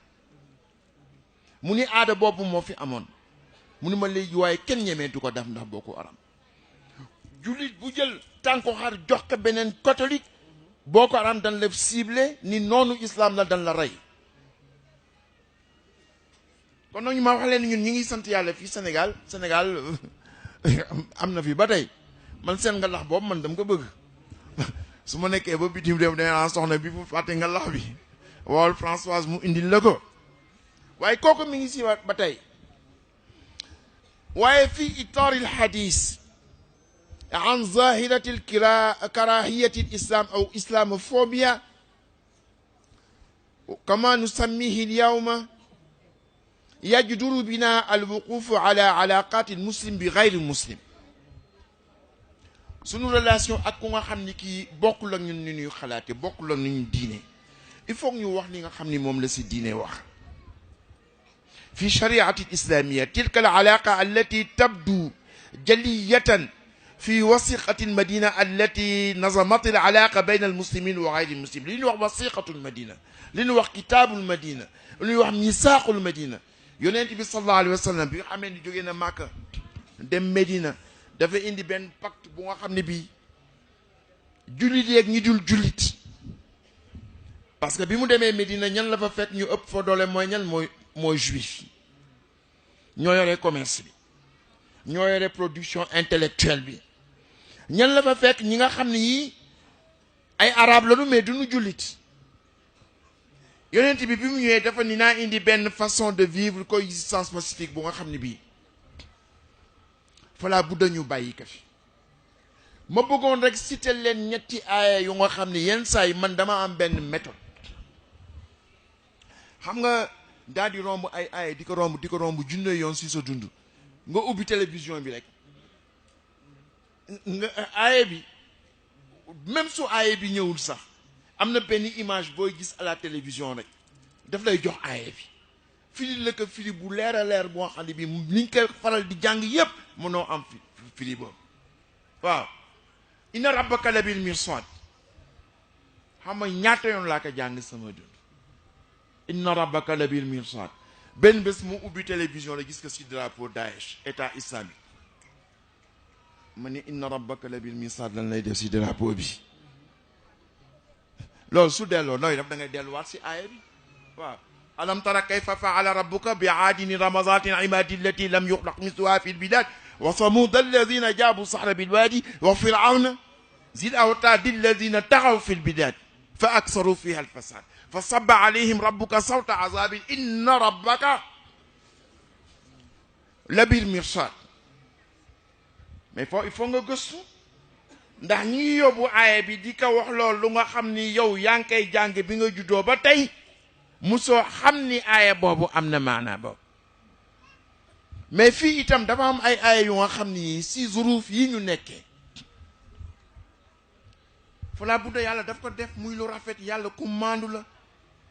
mu ni aada boobu moo fi amoon mu ni ma léegi waaye kenn ñemeetu ko def ndax Boko Haram jullit bu jël tànku xar jox ko beneen catholique Boko Haram dañ la ciblé ni noonu islam la dañ la rey kon nag ñu ma wax leen ñun ñu ngi sant yàlla fii Sénégal am na fi ba tey man seen ngalax boobu man dama ko bëgg su ma nekkee ba bitim réew danaa soxna bi bu fàtte ngalax bi wool Françoise mu indil la ko waaye kooku mi ngi si ba tey waaye fii itaaril hadis an zahirati karahiyati lislam aw islamophobia kama nusammihi alyawma يجدر بنا الوقوف على علاقات المسلم بغير المسلم sunu relation ak ku nga xam ni kii bokkul ak ñun ni ñuy xalaate bokkul ak ñu diine il faut ñu wax li nga xam ni moom la si diine wax في شريعة الإسلامية تلك العلاقة التي تبدو جلية في وثيقة المدينة التي نظمت العلاقة بين المسلمين وغير المسلمين لنوع وثيقة المدينة لنوع كتاب المدينة لنوع ميثاق المدينة yonent bi sallallahu alayhi wa sallam bi nga xamee ni jógee na Màkka dem Medina dafa indi benn pacte bu nga xam ne bii jullit yeeg ñi dul jullit parce que bi mu demee Medina ñan la fa fekk ñu ëpp fa doole mooy ñan mooy juif ñoo yore commerce bi ñoo yore production intellectuelle bi ñan la fa fekk ñi nga xam ne yii ay arab lañu mais duñu jullit yonent bi mu ñëwee dafa ni naa indi benn façon de vivre coexistence pacifique bu nga xam ne bii falaa bu dañu bàyyi ko fi ma bëggoon rek citer leen ñetti aaya yu nga xam ne yenn saa yi man dama am benn méthode xam nga daal di romb ay aaya di ko romb junne yoon si sa dund nga ubbi télévision bi rek nga aaya bi même su aaya bi ñëwul sax am na benn image booy gis à la télévision rek daf lay jox aaya bi firi la ko firi bu leer a leer boo xam ne bi liñ koy faral di jàng yépp mënoo am firi boobu waaw inna rabbaka labil mirsad xam nga ñaata yoon laa ko jàng sama dund inna rabbaka labil mirsad benn bés mu ubbi télévision la gis ko si drapeau Daesh état islamique ma ne inna rabbaka labil mirsad lan lay def si drapeau bi loolu su delloo nooy daf da ngay delluwaat si aaya bi waaw alam tara kayfa faala rabbuka bi aadin ramazatin ibadi allati lam yuxlaq misluha fi lbilad wa samud alladina jaabu sahra bilwadi wa firawna zil awtaadi alladina taxaw fi lbilad fa aksaru fiha alfasad fa saba alayhim rabbuka sawta azabin inna rabbaka labil mirsad mais il faut nga gëstu ndax ñi ngi yóbbu aaya bi di ko wax loolu lu nga xam ni yow yaa ngi koy jàng bi nga juddoo ba tey musoo xam ni aaya boobu am na maanaa boobu mais fii itam dafa am ay aaya yu nga xam ni si zuruuf yi ñu nekkee falaa budda yàlla daf ko def muy lu rafet yàlla ku maandu la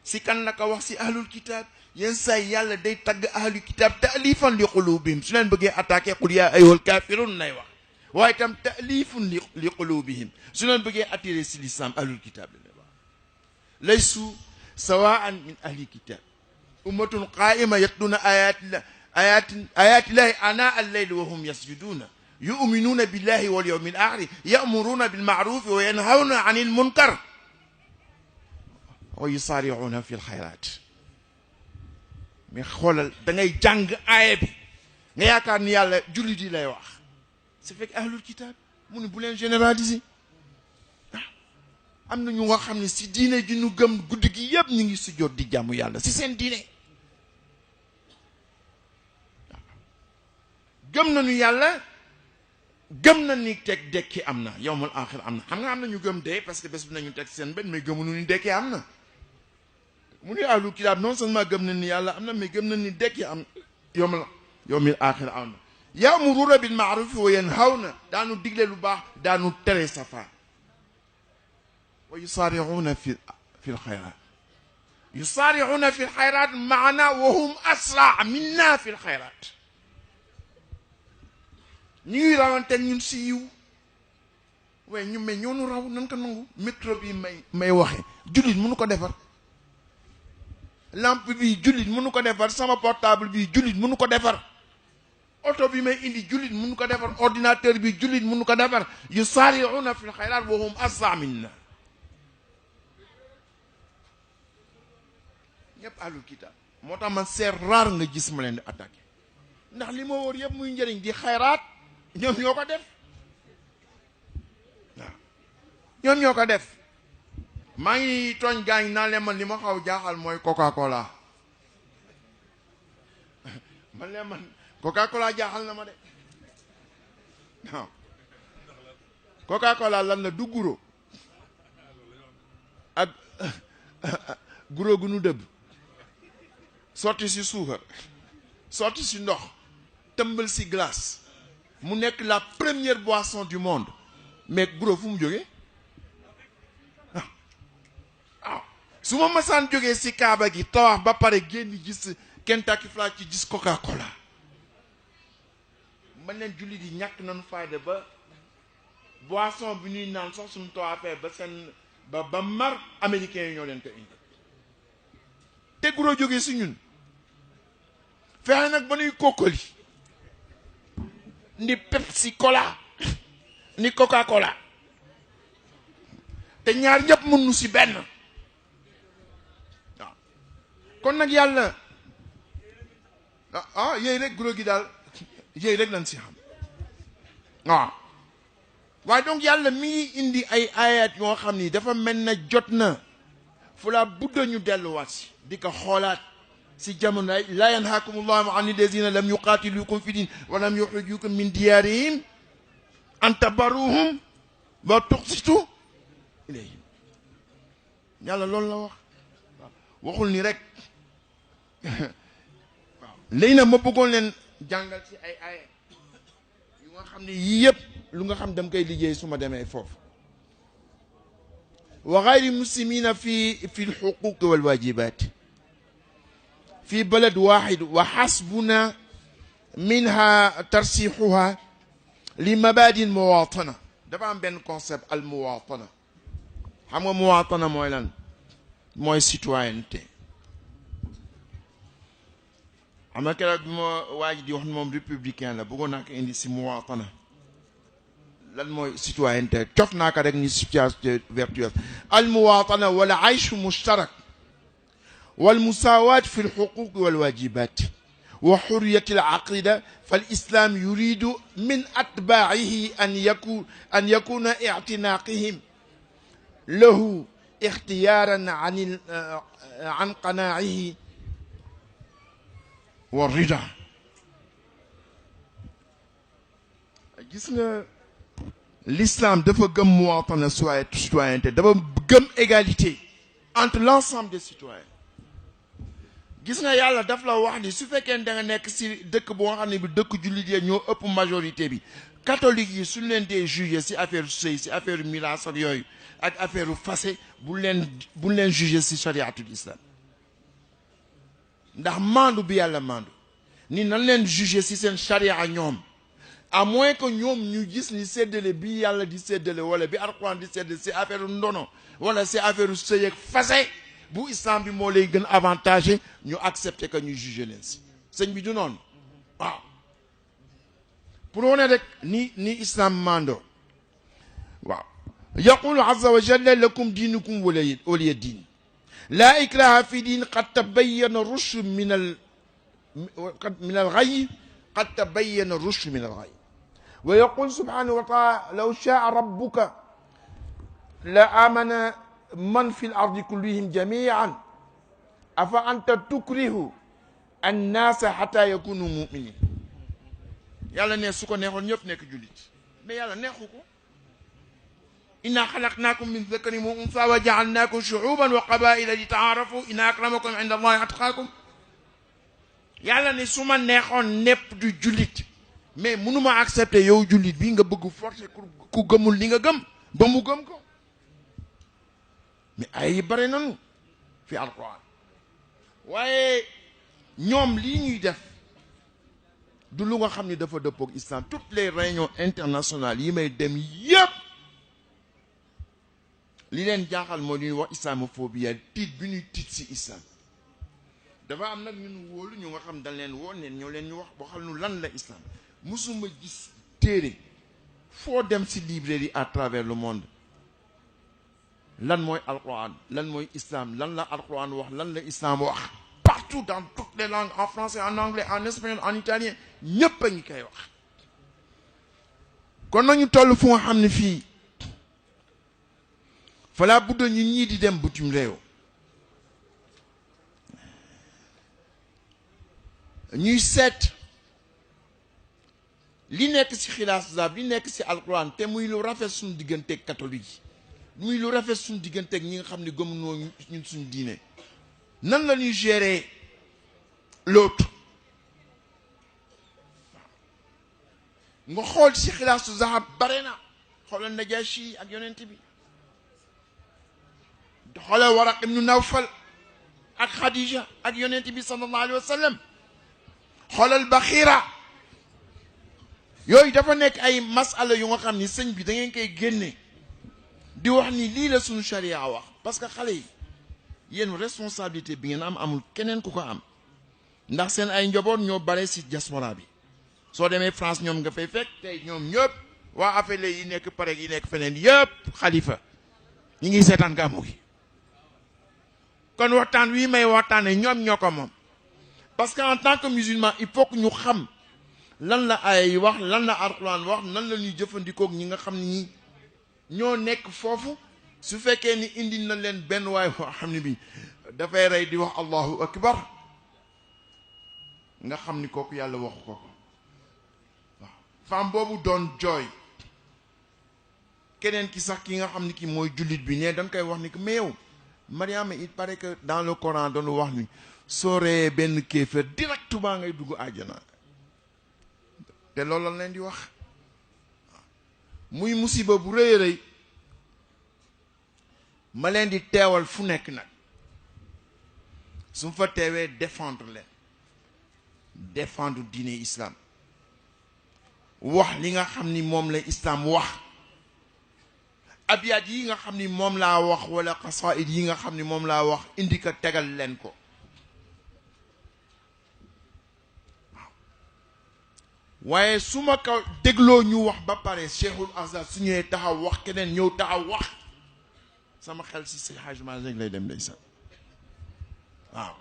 si kan la ko wax si ahlul kitab yenn saa yi yàlla day tagg ahlul kitab ta'lifan li qulubihim su leen bëggee attaqué qul yaa ayyuhal kafirun nay wax waaye itam ta'lifun li qulubihim su leen bëggee attiré si l'islam ahlul kitab la wax laysu sawaan min ahli kitab ummatun qaa'ima yatluna ayati llahi ana al-layli wa hum yasjuduna yu'minuna billahi wal yawmil akhir ya'muruna bil ma'ruf wa yanhawna 'anil munkar wa yusari'una fil khayrat mais xoolal da ngay jàng aaya bi nga yaakaar ni yàlla jullit yi lay wax su fekk ahlul kitab mu ne bu leen généraliser am na ñu nga xam ne si diine ji ñu gëm guddi gi yëpp ñu ngi sujjóot di jàmm yàlla si seen diine gëm nañu yàlla gëm na ni teg dekki am na yawmal aaxir am na xam nga am na ñu gëm dee parce que bés bi nañu teg seen benn mais gëmuñu ni dekki am na mu ne ahlul kitaab non seulement gëm na ni yàlla am na mais gëm na ni dekki am yawmal aaxir am na ya'muruuna bil ma'ruuf wa yanhawna daanu digle lu baax daanu tere safaan wa yusaari'uuna fil xayraat yusaari'una fi lxayrat maana wa hum asra minna fi lxayrat ñu ngi rawante ñun si yiw waaye ñu mais ñoonu raw nan ko nangu métro bi may waxe jullit mënu ko defar lampe bi jullit mënu ko defar sama portable bi jullit mënu ko defar oto bi may indi jullit mënu ko defar ordinateur bi jullit mënu ko defar yusaari'una fi lxayrat wa hum asra minna ñëpp ahlul kitaab moo tax man c'est rare nga gis ma leen di attaqué ndax li ma wóor yëpp muy njëriñ di xayraat ñoom ñoo ko def waaw ñoom ñoo ko def maa ngi tooñ gaañ naa leen man li ma xaw jaaxal mooy Coca-Cola man leen man Coca-Cola jaaxal na ma de waaw Coca-Cola lan la du guro ak guro gu nu dëbb sotti si suukar sotti si ndox tëmbal si glace mu nekk la première boisson du monde mais guro fu mu jógee waaw su ma masaan jógee si kaaba gi tawaaf ba pare génn gis Kentucky Fried ci gis Coca-Cola man leen jullit yi ñàkk nañu fayda ba boisson bi ñuy naan sax suñu tawaafee ba seen ba mar américains yi ñoo leen ko indi te guro jógee si ñun fexe nag ba nuy kokkali ni Pepsi Cola ni Coca-Cola te ñaar ñëpp mënu si benn waaw kon nag yàlla yéy rek guro gi daal yéy rek lañ si xam waaw waaye donc yàlla mi ngi indi ay ayat yoo xam ni dafa mel na jot na fu la budda ñu delluwaat si di ko xoolaat si jamono laa yanhaakum allahu an alladina lam yuqatilukum fi din wa lam yuxrijukum min diyarihim an tabarruhum wa tuqsitu ilayhim yàlla loolu la wax waxul ni rek waaw léegi nag ma bëggoon leen jàngal si ay ay yu nga xam ne yii yëpp lu nga xam dam koy liggéey su ma demee foofu wa gayri muslimina fi lxuquq walwajibat في بلد واحد وحسبنا منها ترسيحها لمبادئ المواطنة دابا am benn concept al muwatana xam nga muwatana mooy lan mooy citoyenneté xam nga keroog bi ma waa ji di wax moom républicain la bëggoon naa ko indi si muwatana lan mooy citoyenneté cof naa ko rek ni situation vertueuse al muwatana wala ayshu mushtarak والمساواة في الحقوق والواجبات وحرية العقيدة فالإسلام يريد من أتباعه أن يكون اعتناقهم له اختيارا عن قناعه والرضا gis nga l'islam dafa gëm muwatana citoyenneté dafa gëm égalité entre l'ensemble des citoyens gis nga yàlla daf la wax ni su fekkee da nga nekk si dëkk boo xam ne bi dëkk jullit yi ñoo ëpp majorité bi catholique yi suñ leen dee jugé si affaire sëy si affaire miraas ak yooyu ak affaire fase bu leen jugé si chariatul islam ndax maandu bi yàlla maandu ni nan leen jugé si seen charia ñoom à moins que ñoom ñu gis ni séddale bi yàlla di séddale wala bi Alxuraan di séddale si affaire ndono wala si affaire sëy ak fase bu islam bi moo lay gën avantage ñu accepter que ñu juger leen si sëñ bi du noonu waaw pour wane rek ni islam mando waaw yaqulu azza wa jalla lakum diinukum waliya diin laa ikraha fi diin qad tabayyana rushd min al ghayy qad tabayyana rushd min al ghayy wa yaqul subhanahu wa taala law shaa rabbuka la amana man fi l-ardi kullihim jamii'an afa anta tukrihu an-naasa hattaa yakunu mu'minin yàlla ne su ko neexoon ñëpp nekk jullit mais yàlla neexu ko inna xalaqnaakum min zakarin wa unsaa wa ja'alnaakum shu'uuban wa qabaa'ila li ta'aarafu inna akramakum inda Allahi atqaakum yàlla ne su ma neexoon nepp du jullit mais mënuma accepter yow jullit bi nga bëgg forcer ku gëmul li nga gëm ba mu gëm ko mais ay yi bare nanu fi alquran waaye ñoom lii ñuy def du lu nga xam ni dafa dëppook islam. toutes les réunions internationales yi may dem yépp li leen jaaxal moo ñuy wax islamophobie tiit bi ñuy tiit ci islam. dafa am nag ñun wóolu ñu nga xam dañ leen woo neen ñoo leen ñu wax boo xam nu lan la islam. musuma gis téere foo dem ci librairie à travers le monde lan mooy alquran lan mooy islam lan la alquran wax lan la islam wax. partout dans toutes les langues, en français, en anglais, en espagnol, en italien, ñëpp a ngi koy wax. kon nañu toll fu nga xam ne fii fala budda ñu ñii di dem bitim réew ñuy seet li nekk ci xilaas zaab li nekk ci alquran te muy lu rafet suñu digganteeg catholique yi muy lu rafet suñu digganteeg ñi nga xam ne gëmunoo ñun suñu diine. nan la ñuy gérer l'autre nga xool ci xilaasu zahab bare na xoolal Najashi ak yonent bi xoolal Waraq ibnu Nawfal ak Khadija ak yonent bi sallallahu alayhi wa sallam xoolal Baxira yooyu dafa nekk ay masala yu nga xam ni sëñ bi da ngeen koy génne di wax ni lii la suñu charia wax parce que xale yi yéen responsabilité bi ngeen am amul keneen ku ko am ndax seen ay njaboot ñoo bare ci diaspora bi soo demee France ñoom nga fay fekk tey ñoom ñëpp waa affaire yi nekk pare yi nekk feneen yëpp xalifa ñu ngi seetaan gàmmu gi kon waxtaan wi may waxtaane ñoom ñoo ko moom parce que en tant que musulman il faut que ñu xam lan la ay yi wax lan la alxuraan wax nan la ñuy jëfandikook ñi nga xam ne ñi ñoo nekk foofu su fekkee ni indi na leen benn waay boo xam ne bi dafay rey di wax allahu akbar nga xam ni kooku yàlla waxu ko waaw femme boobu doon jooy keneen ki sax ki nga xam ni ki mooy jullit bi ne dañ koy wax ni que mais yow Mariama il paraît que dans le Coran doon wax ni soo reyee benn kéefër directement ngay dugg àjjana te loolu lañ leen di wax muy musiba bu rëy a rëy ma leen di teewal fu nekk nag su ma fa teewee défendre leen défendre diine islam wax li nga xam ni moom la islam wax abyaat yi nga xam ni moom laa wax wala xasaid yi nga xam ni moom laa wax indi ko tegal leen ko waaye su ma ko dégloo ñu wax ba pare Cheikhul Azhar su ñëwee taxaw wax keneen ñëw taxaw wax sama xel si si Hajj Maalik lay dem ndeysaan waaw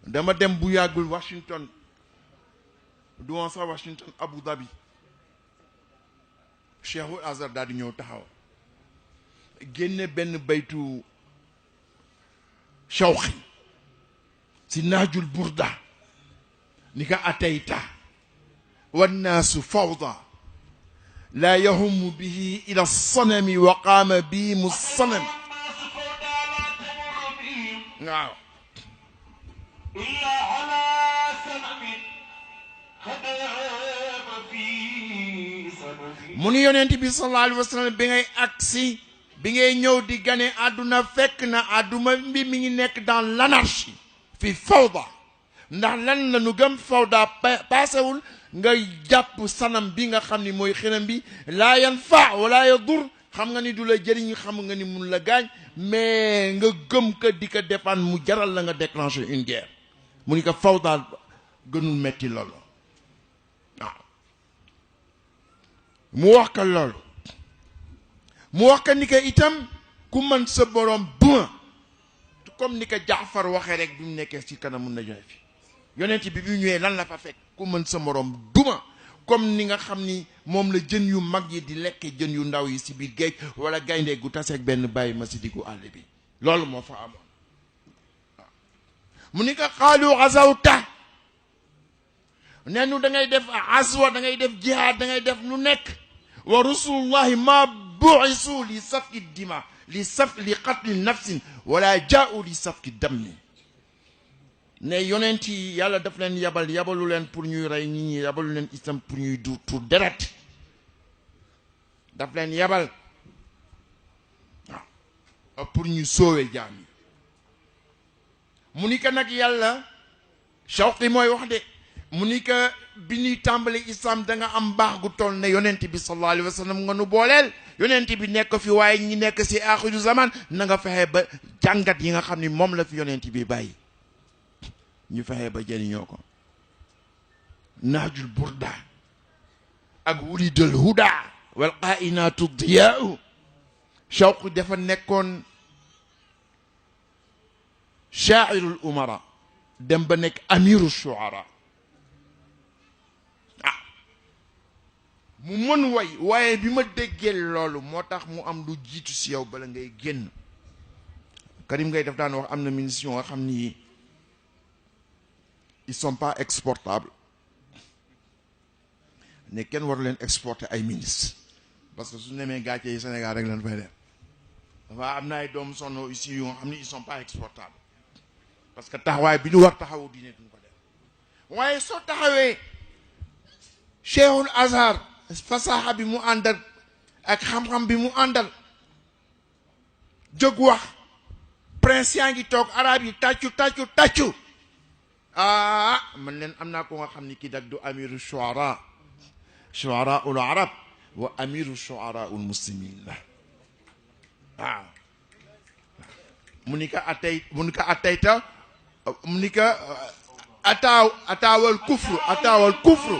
dama dem bu yàggul Washington du woon sax Washington Abu Dhabi Cheikhul Azhar daal di ñëw taxaw génne benn baytu shawqi si Nahjul Burda ni ka atayta wannaasu fawda laa yahumu bihi ila sanami wa qaama bihimu sanam waaw mu ni yonent bi sallallahu alayhi wa sallam bi ngay agsi bi ngay ñëw di gane àdduna fekk na àdduna bi mi ngi nekk dans l'anarchie fi fawda ndax lan la nu gëm fawda paasewul nga jàpp sanam bi nga xam ni mooy xëram bi laa yanfa wala yadur xam nga ni du la jëriñ xam nga ni mun la gaañ mais nga gëm ko di ko défendre mu jaral la nga déclencher une guerre mu ni ko fawda gënul metti loolu waaw mu wax ko loolu mu wax ko ni ko itam ku mën sa borom duma comme ni ko Jaafar waxee rek bi mu nekkee ci kanamu na joxe fi yonent bi bi ñëwee lan la fa fekk ku mën sa morom duma comme ni nga xam ni moom la jën yu mag yi di lekke jën yu ndaw yi si biir géej wala gaynde gu taseeg benn bàyyi ma si diggu àll bi loolu moo fa amoon waaw mu ni ko xaalu azawta neenu da ngay def aswa da ngay def jihaad da ngay def lu nekk wa rasulullahi ma bu'isu li safki dima li qatli nafsin wala jaa'u li safki dammi ne yonent yi yàlla daf leen yabalu leen pour ñuy rey nit ñi yabalu leen itam pour ñuy du tur deret daf leen yabal waaw pour ñu soowe jaam yi mu ni ko nag yàlla Shawqi mooy wax de mu ni ko bi ñuy tàmbali islam da nga am baax gu toll ne yonent bi sallallahu alayhi wa sallam nga nu booleel yonent bi nekk fi waaye ñi nekk si axiru zaman na nga fexe ba jàngat yi nga xam ni moom la fi yonent bi bàyyi ñu fexe ba jëriñoo ko nahjul burda ak wulidal huda wal qainatu diyaau Shawqi dafa nekkoon shaairul umara dem ba nekk amiru shuara mu mën way waaye bi ma déggee loolu moo tax mu am lu jiitu si yow bala ngay génn Karim Ngay daf daan wax am na munitions nga xam ni ils sont pas exportables ne kenn waru leen exporter ay ministres parce que su nemee gàcce yi Sénégal rek lañ fay def dafa am na ay doomu sonn ici yu nga xam ni ils sont pas exportables parce que taxawaay bi ñu war taxawu diine duñ ko def waaye soo taxawee Cheikhul Azhar fasaxa bi mu àndal ak xam-xam bi mu àndal jóg wax prince yaa ngi toog arab yi tàccu man leen am naa ko nga xam ni kii dag du amiru shuara ul arab wa amiru shuara ul muslimin la waaw mu ni ka atayta mu ni ka ataawal kufru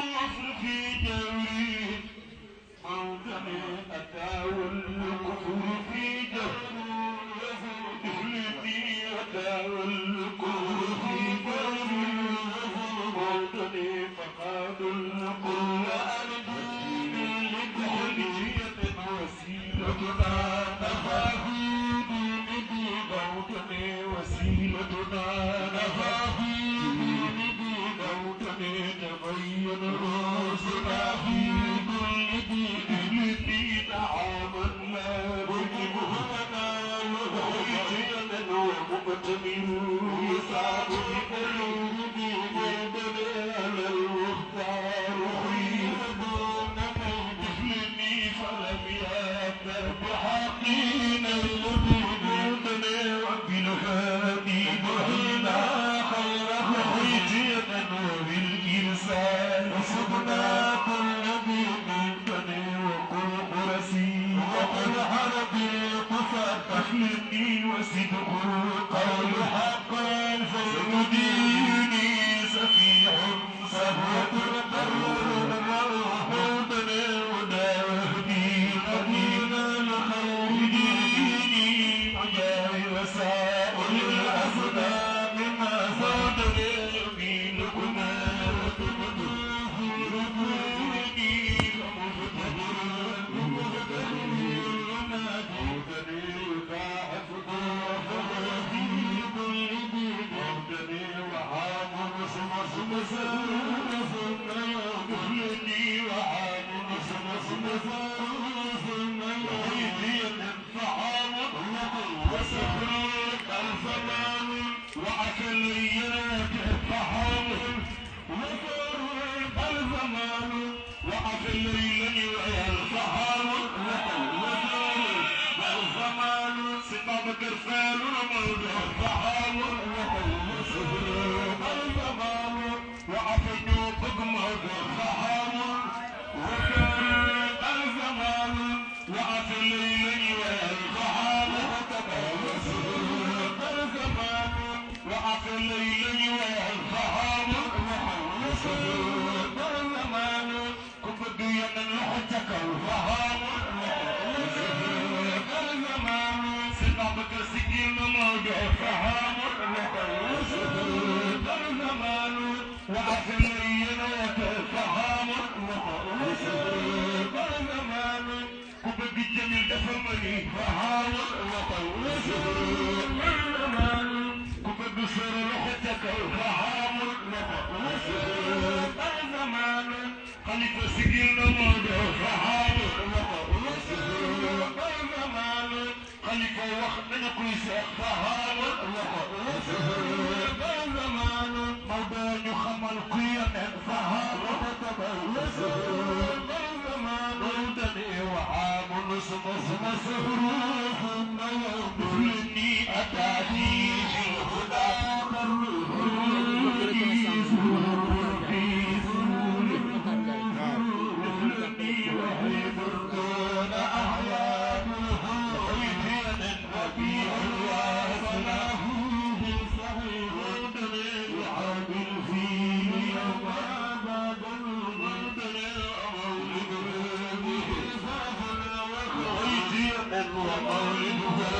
ومولدها